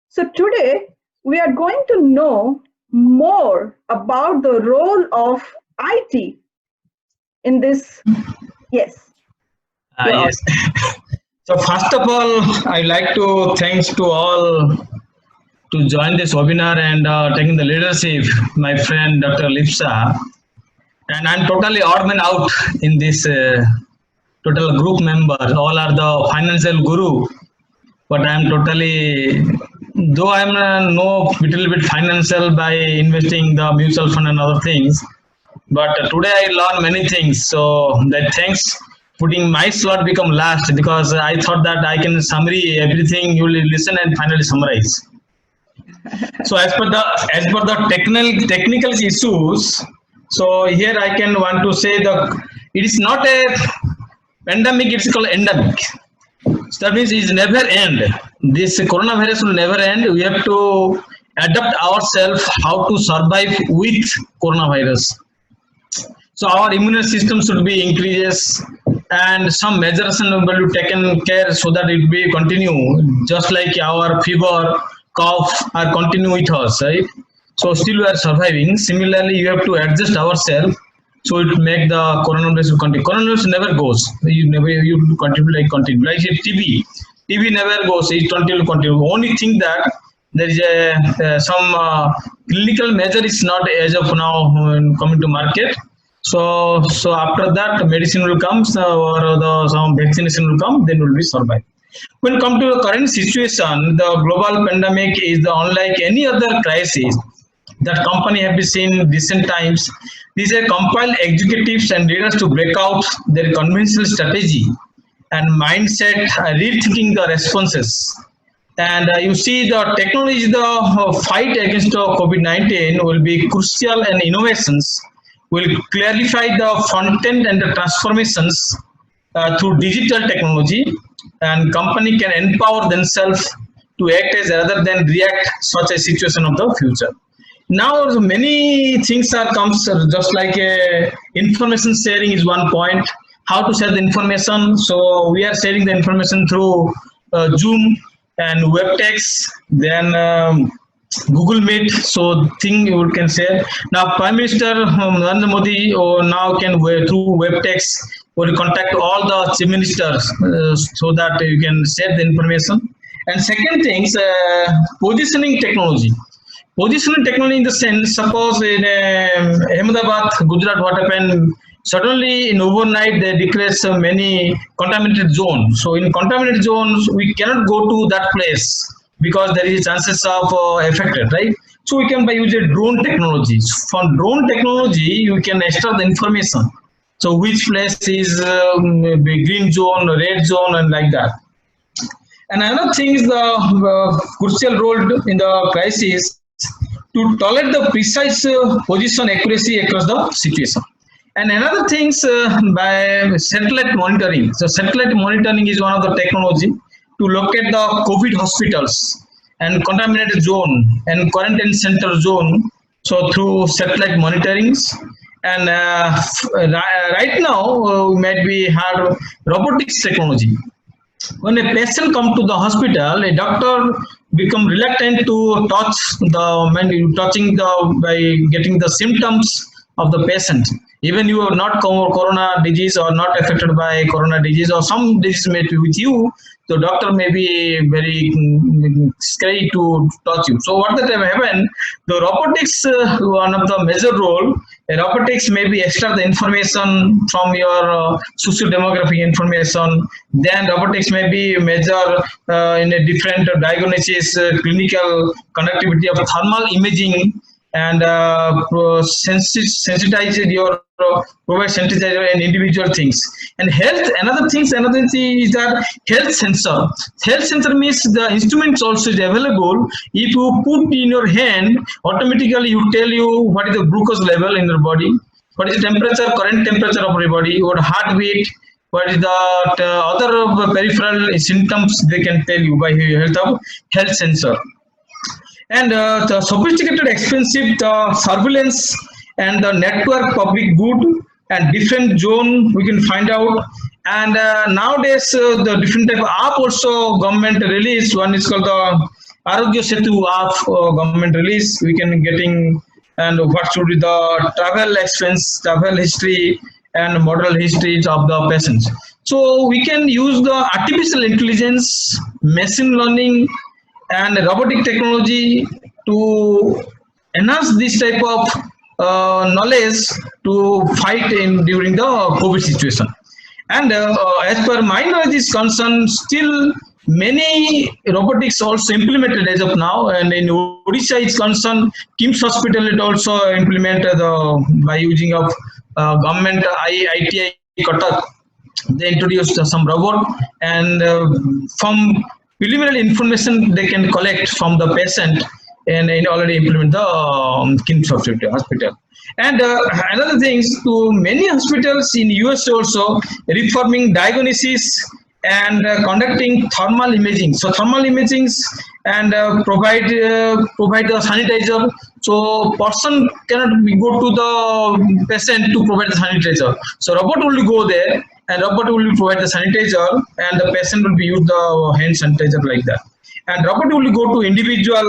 S1: So today we are going to know more about the role of IT in this. Yes.
S8: Yes. So first of all, I'd like to thanks to all to join this webinar and taking the leadership, my friend Dr. Lipsa. And I'm totally odd man out in this total group members. All are the financial guru, but I'm totally, though I'm know little bit financial by investing the mutual fund and other things, but today I learned many things. So that thanks putting my slot become last because I thought that I can summary everything. You will listen and finally summarize. So as per the technical issues, so here I can want to say it is not a pandemic, it's called endemic. So that means it's never end. This coronavirus will never end. We have to adapt ourselves how to survive with coronavirus. So our immune system should be increases and some measures will be taken care so that it will be continue, just like our fever, cough are continue with us, right? So still we are surviving. Similarly, you have to adjust ourselves so it make the coronavirus continue. Coronavirus never goes. You continue like TB. TB never goes. It continue. Only thing that there is some clinical measure is not as of now coming to market. So after that medicine will come or some vaccination will come, then will be survive. When come to the current situation, the global pandemic is unlike any other crisis that company have been seen in recent times. These are compiled executives and leaders to break out their conventional strategy and mindset, rethinking the responses. And you see the technology, the fight against the COVID-19 will be crucial, and innovations will clarify the front end and the transformations through digital technology, and company can empower themselves to act as rather than react such a situation of the future. Now many things are comes just like information sharing is one point. How to share the information? So we are sharing the information through Zoom and web text, then Google Meet. So thing you can share. Now Prime Minister Narendra Modi now can through web text will contact all the chief ministers so that you can share the information. And second things, positioning technology. Positioning technology in the sense, suppose in Ahmedabad, Gujarat, what happened, suddenly in overnight they declare so many contaminated zones. So in contaminated zones, we cannot go to that place because there is chances of affected, right? So we can use a drone technology. From drone technology, you can extract the information. So which place is green zone, red zone, and like that. And another thing is the crucial role in the crisis to tolerate the precise position accuracy across the situation. And another things by satellite monitoring. So satellite monitoring is one of the technology to locate the COVID hospitals and contaminated zone and quarantine center zone. So through satellite monitorings. And right now we might be have robotics technology. When a patient comes to the hospital, a doctor become reluctant to touch touching by getting the symptoms of the patient. Even you are not corona disease or not affected by corona disease or some disease may be with you, the doctor may be very scary to touch you. So what that happen, the robotics, one of the major role, robotics may be extract the information from your socio-demographic information, then robotics may be measure in a different diagnosis, clinical connectivity of thermal imaging, and sensitize your provide sensitizer and individual things. And health, another thing is that health sensor. Health sensor means the instruments also is available. If you put in your hand, automatically you tell you what is the glucose level in your body, what is the temperature, current temperature of your body, what heartbeat, what is the other peripheral symptoms they can tell you by health sensor. And the sophisticated, expensive surveillance and the network public good and different zone we can find out. And nowadays the different type of app also government release. One is called the Arogya Setu app, government release. We can getting and what should be the travel expense, travel history, and model histories of the patients. So we can use the artificial intelligence, machine learning, and robotic technology to enhance this type of knowledge to fight during the COVID situation. And as per my knowledge is concerned, still many robotics also implemented as of now. And in Odisha is concerned, KIMS Hospital it also implemented by using of government ITI Kotak. They introduced some robot, and from preliminary information they can collect from the patient and already implement the KIMS hospital. And another thing is to many hospitals in US also reforming diagnosis and conducting thermal imaging. So thermal imaging and provide the sanitizer. So person cannot go to the patient to provide the sanitizer. So robot will go there and robot will provide the sanitizer and the patient will be use the hand sanitizer like that. And robot will go to individual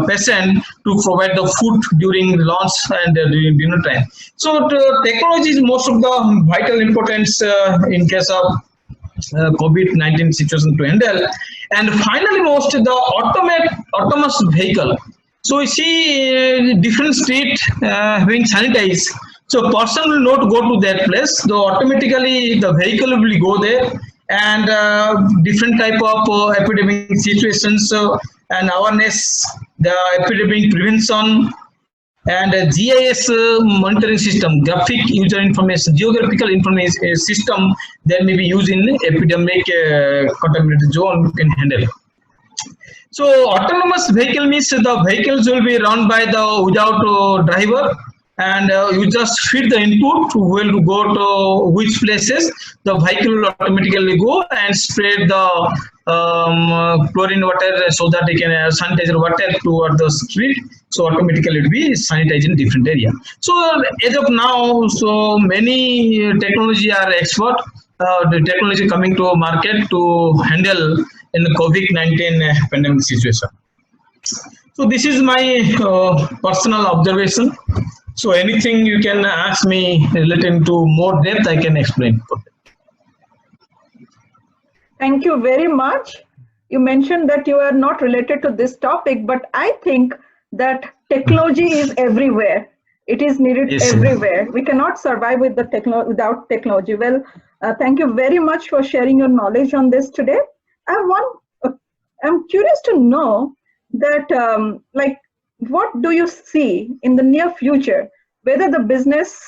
S8: patient to provide the food during lunch and during dinner time. So technology is most of the vital importance in case of COVID-19 situation to handle. And finally, most the autonomous vehicle. So you see different street having sanitized. So person will not go to that place. So automatically the vehicle will go there, and different type of epidemic situations and awareness, the epidemic prevention, and GIS monitoring system, graphic user information, geographical information system that may be used in epidemic contaminated zone can handle. So autonomous vehicle means the vehicles will be run by the without driver, and you just feed the input will go to which places the vehicle will automatically go and spread the chlorine water so that they can sanitize water toward the street. So automatically it will be sanitized in different area. So as of now, so many technology are expert. The technology coming to market to handle in the COVID-19 pandemic situation. So this is my personal observation. So anything you can ask me relating to more depth, I can explain.
S1: Thank you very much. You mentioned that you are not related to this topic, but I think that technology is everywhere. It is needed everywhere. We cannot survive with the without technology. Well, thank you very much for sharing your knowledge on this today. I'm curious to know that, like, what do you see in the near future, whether the business,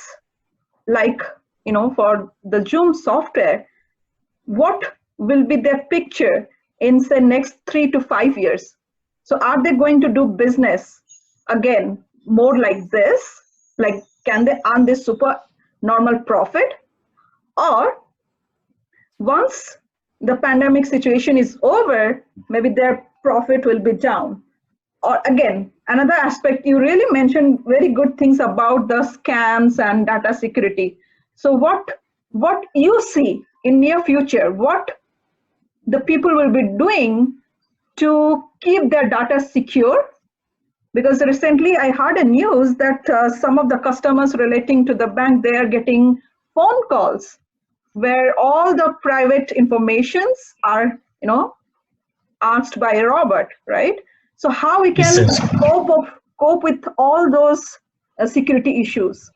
S1: like, you know, for the Zoom software, what will be their picture in, say, next 3 to 5 years? So are they going to do business again more like this? Like, can they earn this super normal profit? Or once the pandemic situation is over, maybe their profit will be down? Or again, another aspect, you really mentioned very good things about the scams and data security. So what you see in near future, what the people will be doing to keep their data secure? Because recently I heard a news that some of the customers relating to the bank, they are getting phone calls where all the private informations are, asked by a robot, right? So how we
S8: Yes,
S1: can
S8: yes.
S1: cope with all those security issues?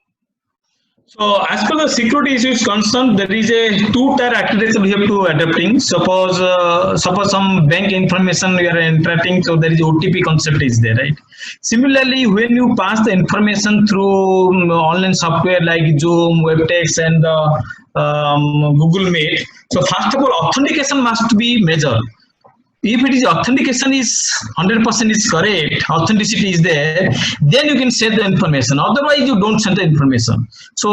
S8: So as per the security issues concerned, there is a two-tier architecture we have to adapting. Suppose some bank information we are interacting, so there is OTP concept is there, right? Similarly, when you pass the information through online software like Zoom, WebTex, and Google Meet, so first of all, authentication must be measured. If it is authentication is 100% is correct, authenticity is there, then you can share the information. Otherwise, you don't send the information. So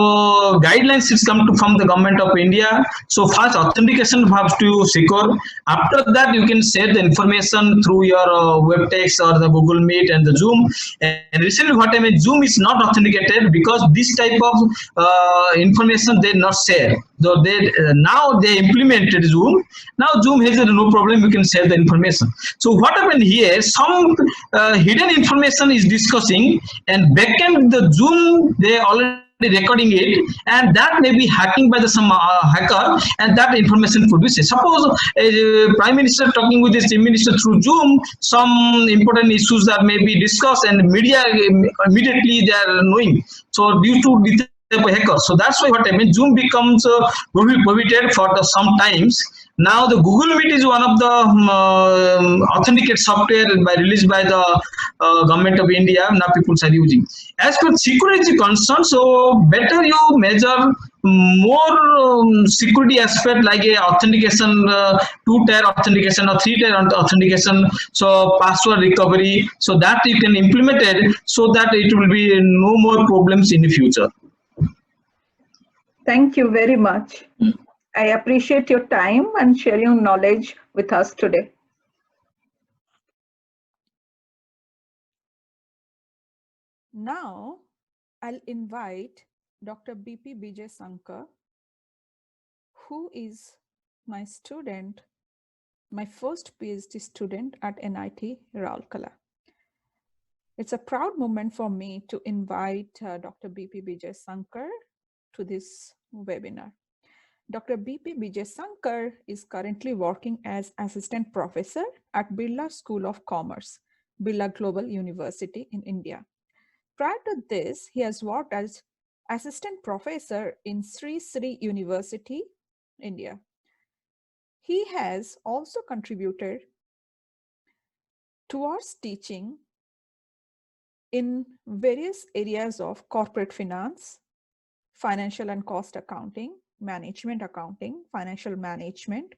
S8: guidelines is come to from the government of India. So first authentication has to secure. After that, you can share the information through your web text or the Google Meet and the Zoom. And recently, what I mean, Zoom is not authenticated because this type of information they not share. Though they now they implemented Zoom. Now Zoom has no problem. You can share the information. So what happened here? Some hidden information is discussing, and backend the Zoom they already recording it, and that may be hacking by the some hacker, and that information could be shared. Suppose a prime minister talking with his chief minister through Zoom, some important issues that may be discussed, and media immediately they are knowing. So due to hacker, so that's why what I mean, Zoom becomes prohibited for the sometimes. Now the Google Meet is one of the authenticate software released by the government of India. Now people are using. As per security concern, so better you measure more security aspect like a authentication, two-tier authentication or three-tier authentication. So password recovery, so that you can implement it so that it will be no more problems in the future.
S1: Thank you very much. I appreciate your time and sharing knowledge with us today.
S2: Now, I'll invite Dr. B.P. Bijay Sankar, who is my student, my first PhD student at NIT Rourkela. It's a proud moment for me to invite Dr. B.P. Bijay Sankar to this webinar. Dr. B.P. Bijay Sankar is currently working as assistant professor at Birla School of Commerce, Birla Global University in India. Prior to this, he has worked as assistant professor in Sri Sri University, India. He has also contributed towards teaching in various areas of corporate finance, financial and cost accounting, management accounting, financial management,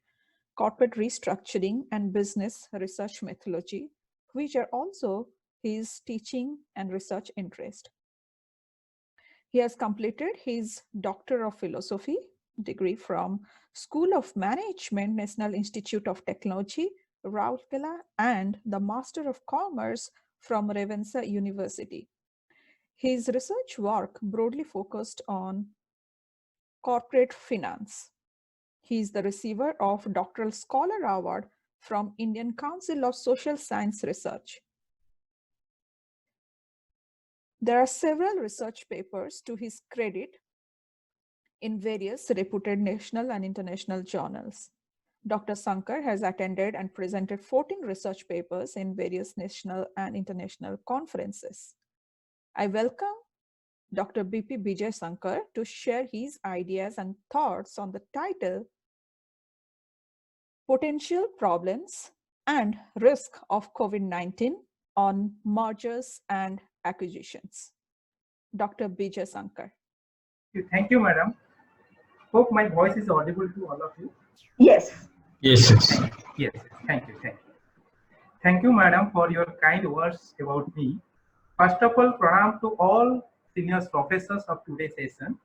S2: corporate restructuring, and business research methodology, which are also his teaching and research interest. He has completed his Doctor of Philosophy degree from School of Management, National Institute of Technology, Rourkela, and the Master of Commerce from Ravenshaw University. His research work broadly focused on corporate finance. He is the receiver of Doctoral Scholar Award from Indian Council of Social Science Research. There are several research papers to his credit in various reputed national and international journals. Dr. Sankar has attended and presented 14 research papers in various national and international conferences. I welcome Dr. B.P. Bijay Sankar to share his ideas and thoughts on the title, Potential Problems and Risk of COVID-19 on Mergers and Acquisitions. Dr. Bijay Sankar.
S9: Thank you, madam. Hope my voice is audible to all of you.
S1: Yes.
S8: Yes, yes.
S9: Yes, thank you. Thank you, madam, for your kind words about me. First of all, pranam to all senior professors of today's session.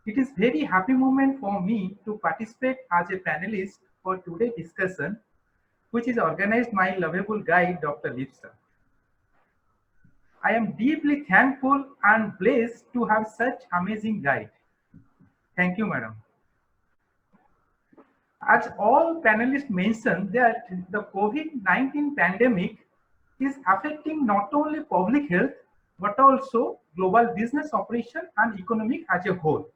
S9: It is very happy moment for me to participate as a panelist for today's discussion, which is organized by my lovable guide, Dr. Lipsa. I am deeply thankful and blessed to have such amazing guide. Thank you, madam. As all panelists mentioned that the COVID-19 pandemic is affecting not only public health, but also global business operation and economic as a whole.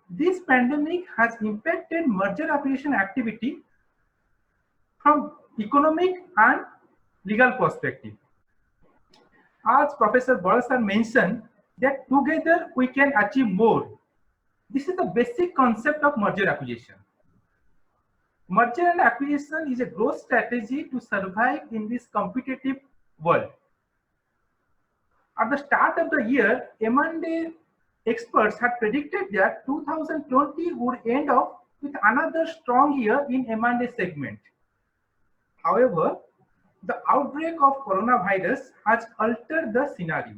S9: This pandemic has impacted merger acquisition activity from economic and legal perspective. As Professor Bal mentioned, that together we can achieve more. This is the basic concept of merger acquisition. Merger and acquisition is a growth strategy to survive in this competitive world. At the start of the year, M&A experts had predicted that 2020 would end up with another strong year in M&A segment. However, the outbreak of coronavirus has altered the scenario.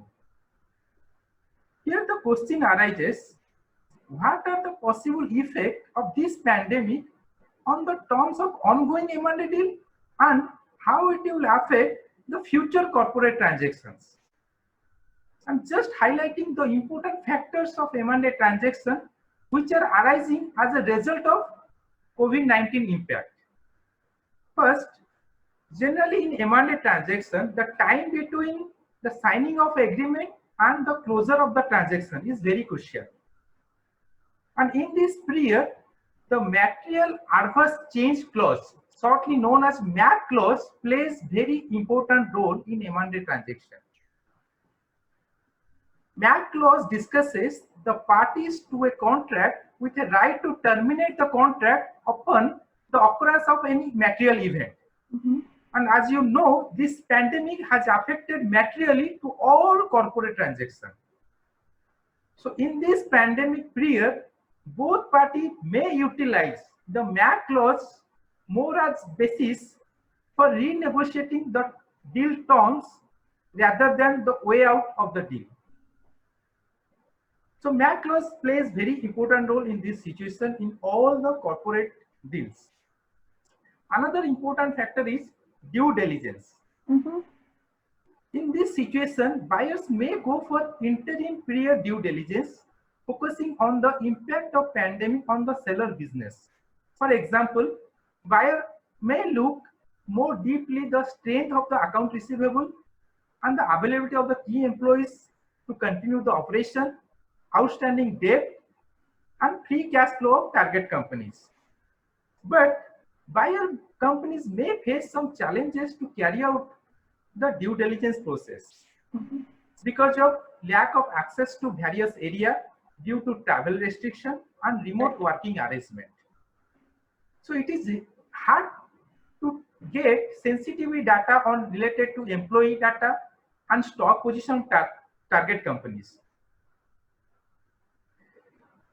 S9: Here the question arises, what are the possible effects of this pandemic on the terms of ongoing M&A deal and how it will affect the future corporate transactions? I'm just highlighting the important factors of M&A transaction which are arising as a result of COVID-19 impact. First, generally in M&A transaction, the time between the signing of agreement and the closure of the transaction is very crucial. And in this period, the material adverse change clause, shortly known as MAC clause, plays very important role in M&A transaction. MAC clause discusses the parties to a contract with a right to terminate the contract upon the occurrence of any material event. And as you know, this pandemic has affected materially to all corporate transactions. So in this pandemic period, both parties may utilize the MAC clause more as basis for renegotiating the deal terms rather than the way out of the deal. So MAC clause plays very important role in this situation in all the corporate deals. Another important factor is due diligence. In this situation, buyers may go for interim period due diligence, focusing on the impact of pandemic on the seller business. For example, buyer may look more deeply the strength of the account receivable and the availability of the key employees to continue the operation, outstanding debt, and free cash flow of target companies. But buyer companies may face some challenges to carry out the due diligence process because of lack of access to various areas due to travel restriction and remote working arrangement. So it is hard to get sensitivity data on related to employee data and stock position target companies.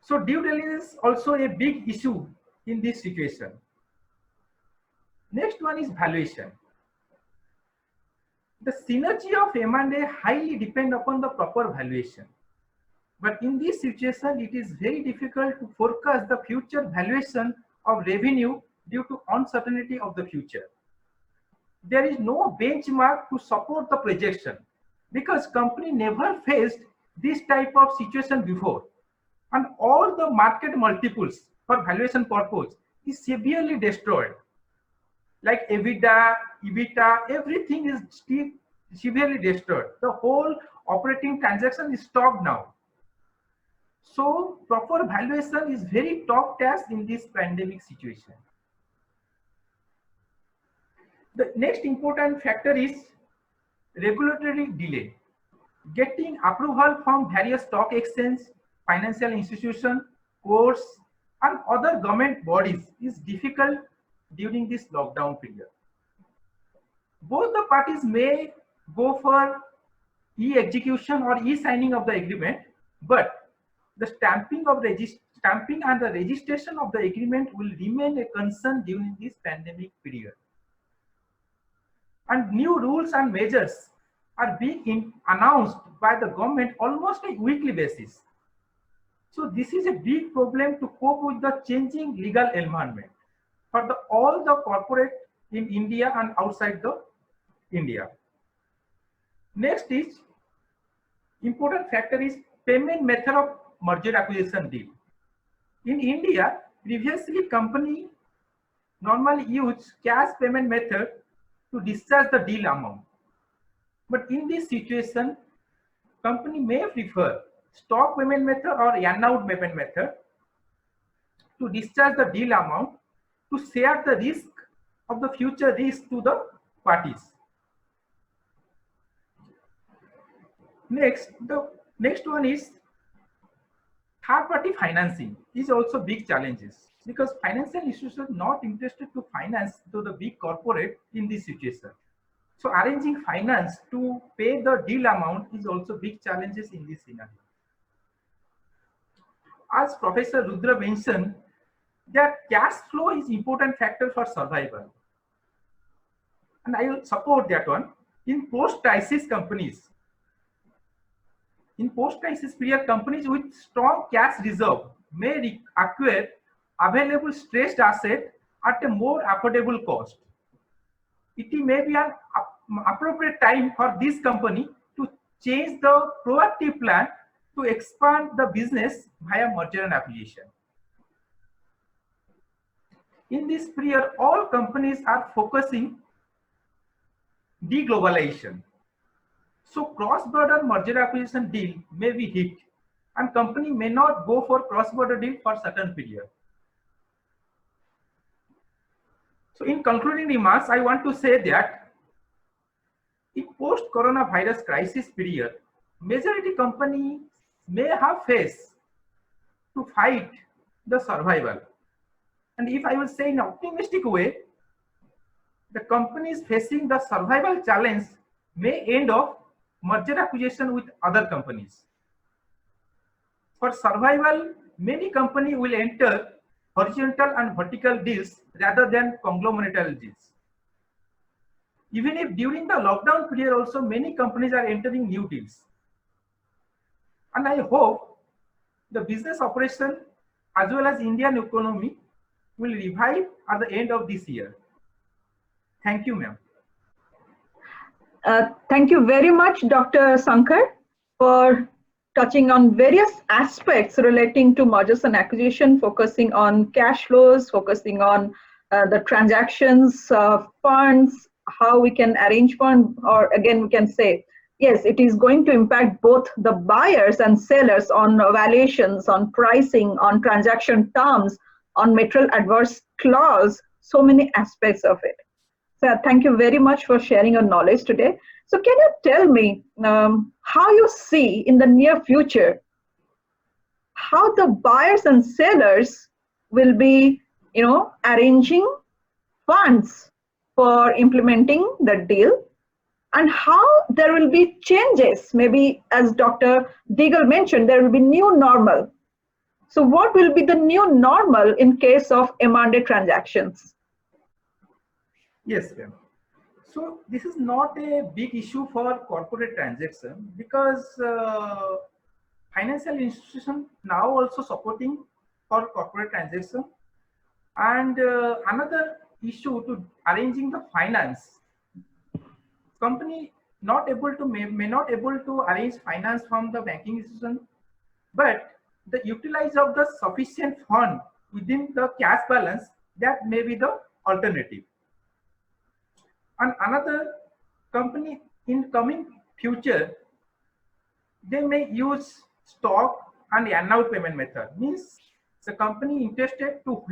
S9: So due diligence is also a big issue in this situation. Next one is valuation. The synergy of M&A highly depend upon the proper valuation. But in this situation, it is very difficult to forecast the future valuation of revenue due to uncertainty of the future. There is no benchmark to support the projection because company never faced this type of situation before. And all the market multiples for valuation purpose is severely destroyed. Like EBITDA, everything is severely destroyed. The whole operating transaction is stopped now. So proper valuation is very top task in this pandemic situation. The next important factor is regulatory delay. Getting approval from various stock exchange, financial institution, courts, and other government bodies is difficult during this lockdown period. Both the parties may go for e-execution or e-signing of the agreement, but the stamping and the registration of the agreement will remain a concern during this pandemic period. And new rules and measures are being announced by the government almost on a weekly basis. So this is a big problem to cope with the changing legal environment for all the corporate in India and outside the India. Next is important factor is payment method of merger acquisition deal. In India, Previously, company normally use cash payment method to discharge the deal amount. But in this situation, company may prefer stock payment method or earn-out payment method to discharge the deal amount to share the risk of the future risk to the parties. Next, the next one is third-party financing is also big challenges because financial institutions not interested to finance to the big corporate in this situation. So arranging finance to pay the deal amount is also big challenges in this scenario. As Professor Rudra mentioned, that cash flow is important factor for survival. And I will support that one. In post-crisis companies, in post-crisis period, companies with strong cash reserve may acquire available stressed asset at a more affordable cost. It may be an appropriate time for this company to change the proactive plan to expand the business via merger and acquisition. In this period, all companies are focusing deglobalization. So cross-border merger acquisition deal may be hit and company may not go for cross-border deal for certain period. So in concluding remarks, I want to say that in post-coronavirus crisis period, majority companies may have faced to fight the survival. And if I will say in an optimistic way, the companies facing the survival challenge may end up merger acquisition with other companies. For survival, many companies will enter horizontal and vertical deals rather than conglomeratal deals. Even if during the lockdown period also many companies are entering new deals. And I hope the business operation as well as Indian economy will revive at the end of this year. Thank you, ma'am.
S1: Thank you very much, Dr. Sankar, for touching on various aspects relating to mergers and acquisition, focusing on cash flows, focusing on the transactions, funds, how we can arrange fund, or again, we can say, yes, it is going to impact both the buyers and sellers on valuations, on pricing, on transaction terms, on material adverse clause, so many aspects of it. So thank you very much for sharing your knowledge today. So can you tell me how you see in the near future how the buyers and sellers will be, arranging funds for implementing the deal, and how there will be changes? Maybe as Dr. Diggle mentioned, there will be new normal. So what will be the new normal in case of M&A transactions?
S9: Yes, ma'am. So this is not a big issue for corporate transaction because financial institutions now also supporting for corporate transaction. And another issue to arranging the finance. Company not able to may not able to arrange finance from the banking institution, but the utilize of the sufficient fund within the cash balance, that may be the alternative. And another company in coming future, they may use stock and earn-out payment method. Means the company interested to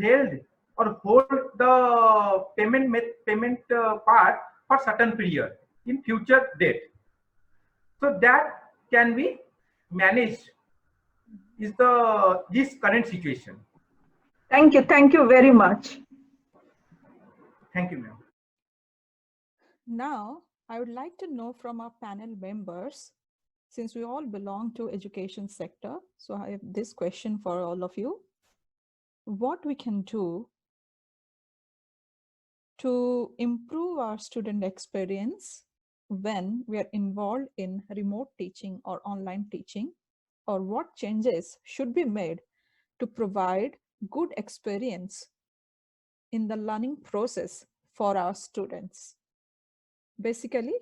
S9: hold the payment part for certain period in future date. So that can be managed is this current situation.
S1: Thank you very much.
S9: Thank you, ma'am.
S2: Now, I would like to know from our panel members, since we all belong to education sector, so I have this question for all of you. What we can do to improve our student experience when we are involved in remote teaching or online teaching, or what changes should be made to provide good experience in the learning process for our students. Basically,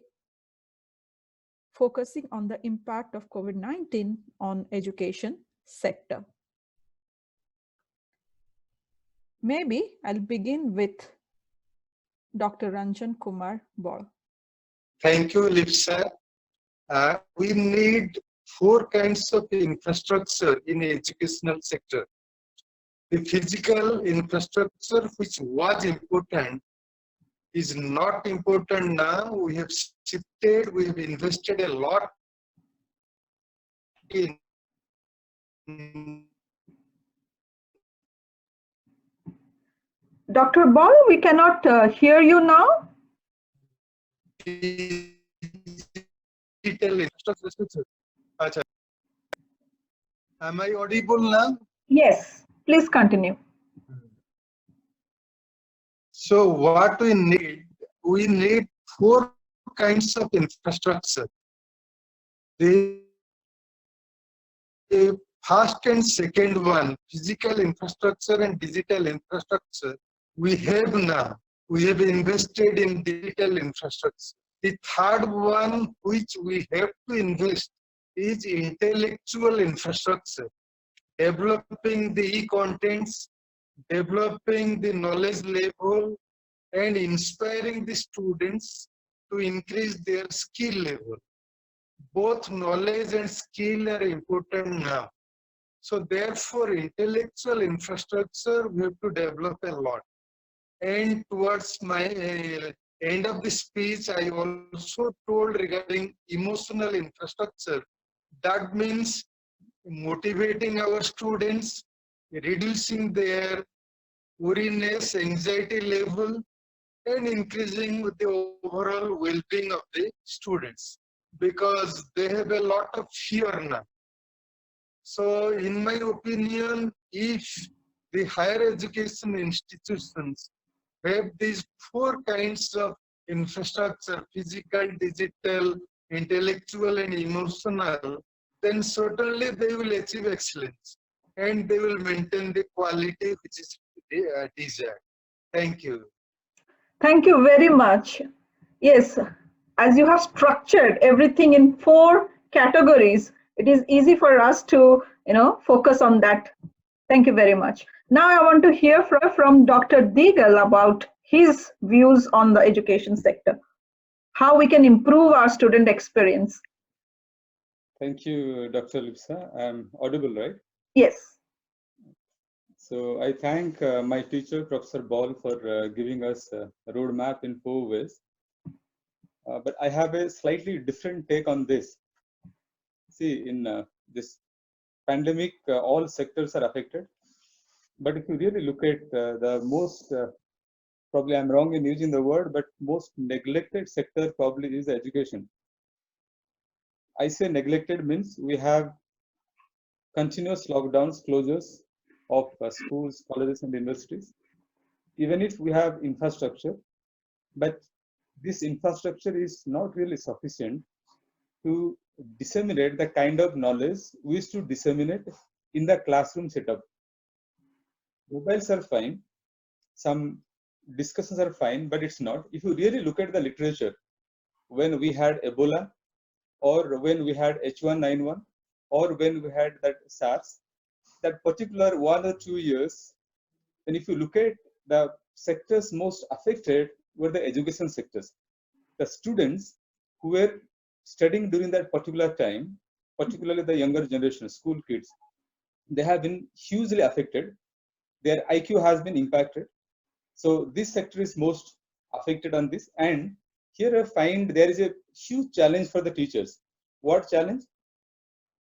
S2: focusing on the impact of COVID-19 on education sector. Maybe I'll begin with Dr. Ranjan Kumar Bal.
S10: Thank you, Lipsa. We need 4 kinds of infrastructure in the educational sector. The physical infrastructure, which was important, is not important now. We have shifted, we have invested a lot in
S1: Dr. Bal, we cannot hear you now.
S10: digital infrastructure. Am I audible now?
S1: Yes, please continue.
S10: So what we need 4 kinds of infrastructure. The first and second one, physical infrastructure and digital infrastructure, we have now. We have invested in digital infrastructure. The third one, which we have to invest, is intellectual infrastructure. Developing the e-contents, developing the knowledge level, and inspiring the students to increase their skill level. Both knowledge and skill are important now. So therefore, intellectual infrastructure, we have to develop a lot. And towards my end of the speech, I also told regarding emotional infrastructure. That means motivating our students, reducing their weariness, anxiety level, and increasing the overall well-being of the students, because they have a lot of fear now. So in my opinion, if the higher education institutions have these 4 kinds of infrastructure, physical, digital, intellectual, and emotional, then certainly they will achieve excellence and they will maintain the quality which is desired. Thank you.
S1: Thank you very much. Yes, as you have structured everything in 4 categories, it is easy for us to, focus on that. Thank you very much. Now I want to hear from Dr. Diggle about his views on the education sector, how we can improve our student experience.
S5: Thank you, Dr. Lipsa. I'm audible, right?
S1: Yes.
S5: So I thank my teacher, Professor Bal, for giving us a roadmap in 4 ways. But I have a slightly different take on this. See, in this pandemic, all sectors are affected. But if you really look at the most, probably I'm wrong in using the word, but most neglected sector probably is education. I say neglected means we have continuous lockdowns, closures of schools, colleges, and universities. Even if we have infrastructure, but this infrastructure is not really sufficient to disseminate the kind of knowledge we used to disseminate in the classroom setup. Mobiles are fine, some discussions are fine, but it's not. If you really look at the literature, when we had Ebola, or when we had H1N1, or when we had that SARS, that particular 1 or 2 years, and if you look at the sectors most affected were the education sectors. The students who were studying during that particular time, particularly the younger generation, school kids, they have been hugely affected. Their IQ has been impacted. So this sector is most affected on this. And here I find there is a huge challenge for the teachers. What challenge?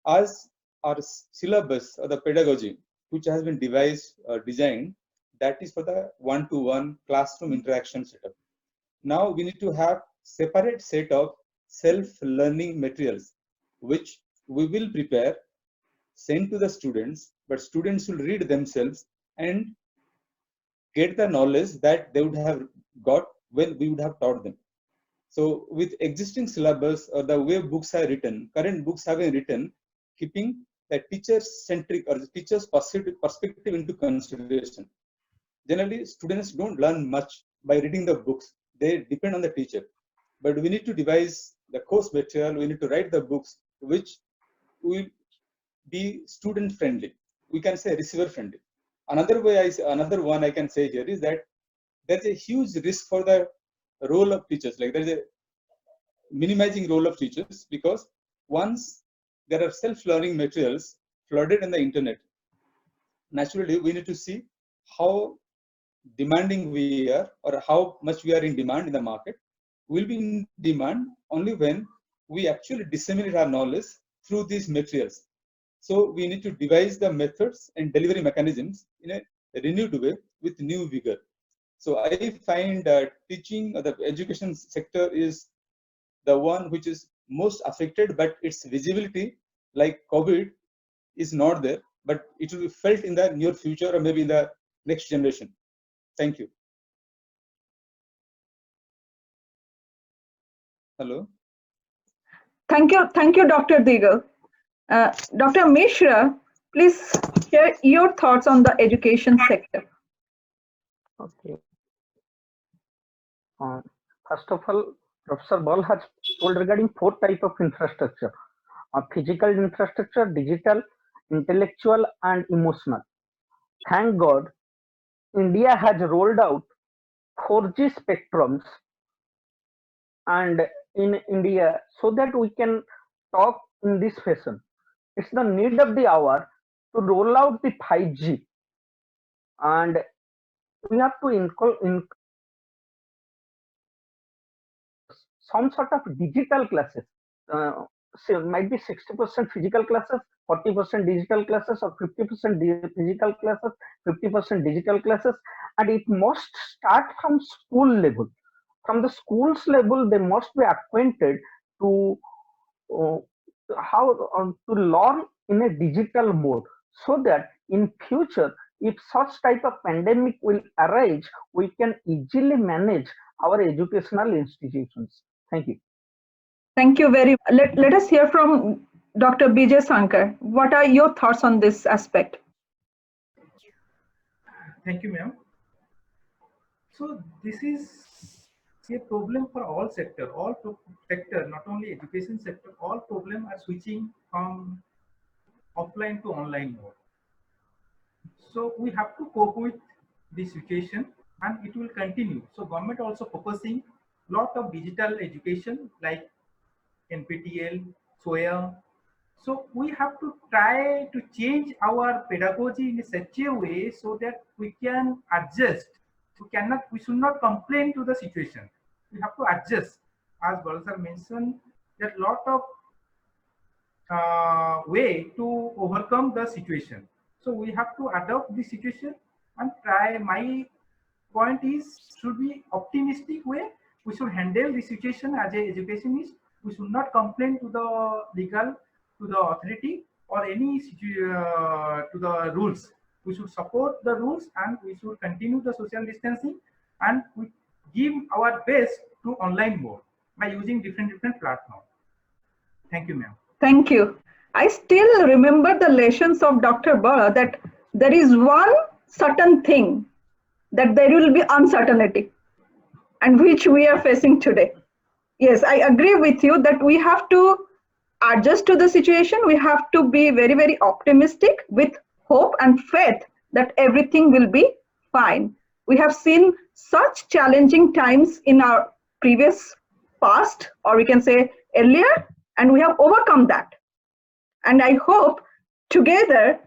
S5: As our syllabus or the pedagogy, which has been designed, that is for the one-to-one classroom interaction setup. Now we need to have separate set of self-learning materials, which we will prepare, send to the students, but students will read themselves and get the knowledge that they would have got when we would have taught them. So with existing syllabus or the way books are written, current books have been written, keeping the teacher-centric or the teacher's perspective into consideration. Generally, students don't learn much by reading the books. They depend on the teacher. But we need to devise the course material, we need to write the books which will be student-friendly. We can say receiver-friendly. Another way, another one I can say here is that there's a huge risk for the role of teachers. Like there's a minimizing role of teachers, because once there are self-learning materials flooded in the internet, naturally we need to see how demanding we are, or how much we are in demand in the market. We'll be in demand only when we actually disseminate our knowledge through these materials. So we need to devise the methods and delivery mechanisms in a renewed way with new vigor. So I find that teaching or the education sector is the one which is most affected, but its visibility, like COVID, is not there, but it will be felt in the near future or maybe in the next generation. Thank you. Hello.
S1: Thank you, Dr. Diggle. Dr. Mishra, please share your thoughts on the education sector.
S7: Okay. First of all, Professor Bal has told regarding 4 types of infrastructure: physical infrastructure, digital, intellectual, and emotional. Thank God, India has rolled out 4G spectrums and in India, so that we can talk in this fashion. It's the need of the hour to roll out the 5G, and we have to include some sort of digital classes. So might be 60% physical classes, 40% digital classes, or 50% physical classes, 50% digital classes, and it must start from school level. From the schools level, they must be acquainted to how to learn in a digital mode, so that in future, if such type of pandemic will arise, we can easily manage our educational institutions. Thank you.
S1: Thank you very much. Let us hear from Dr. Bijay Sankar. What are your thoughts on this aspect?
S9: Thank you, ma'am. So this is a problem for all sector, not only education sector. All problem are switching from offline to online mode. So we have to cope with this situation, and it will continue. So government also focusing lot of digital education like NPTEL, SOYA. So we have to try to change our pedagogy in such a way so that we can adjust. We should not complain to the situation. We have to adjust. As Bal sir mentioned, that lot of way to overcome the situation. So we have to adopt the situation and try. My point is, should be optimistic way. We should handle the situation as an educationist. We should not complain to the legal, to the authority, or any to the rules. We should support the rules, and we should continue the social distancing, and we give our best to online mode by using different platforms. Thank you, ma'am.
S1: Thank you. I still remember the lessons of Dr. Bal, that there is one certain thing, that there will be uncertainty, and which we are facing today. Yes, I agree with you that we have to adjust to the situation. We have to be very, very optimistic with hope and faith that everything will be fine. We have seen such challenging times in our previous past, or we can say earlier, and we have overcome that. And I hope together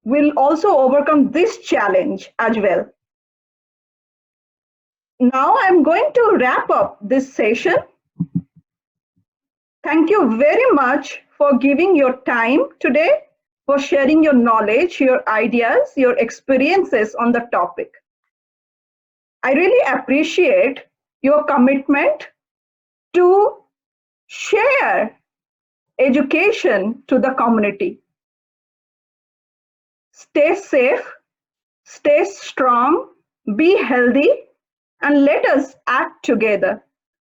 S1: we'll also overcome this challenge as well. Now I'm going to wrap up this session. Thank you very much for giving your time today, for sharing your knowledge, your ideas, your experiences on the topic. I really appreciate your commitment to share education to the community. Stay safe, stay strong, be healthy, and let us act together.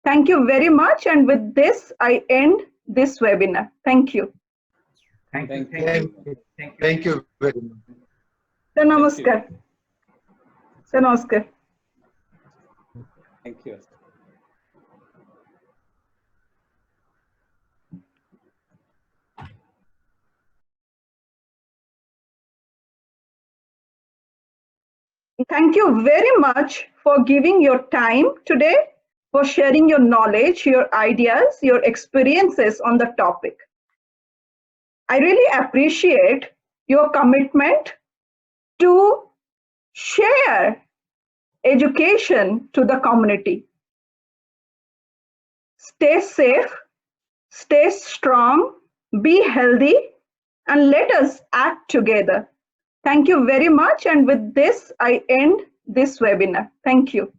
S1: Thank you very much. And with this, I end this webinar. Thank you.
S9: Thank you.
S10: Thank you very much.
S1: Namaskar. Namaskar.
S5: Thank you.
S1: Thank you very much for giving your time today, for sharing your knowledge, your ideas, your experiences on the topic. I really appreciate your commitment to share education to the community. Stay safe, stay strong, be healthy, and let us act together. Thank you very much. And with this, I end this webinar. Thank you.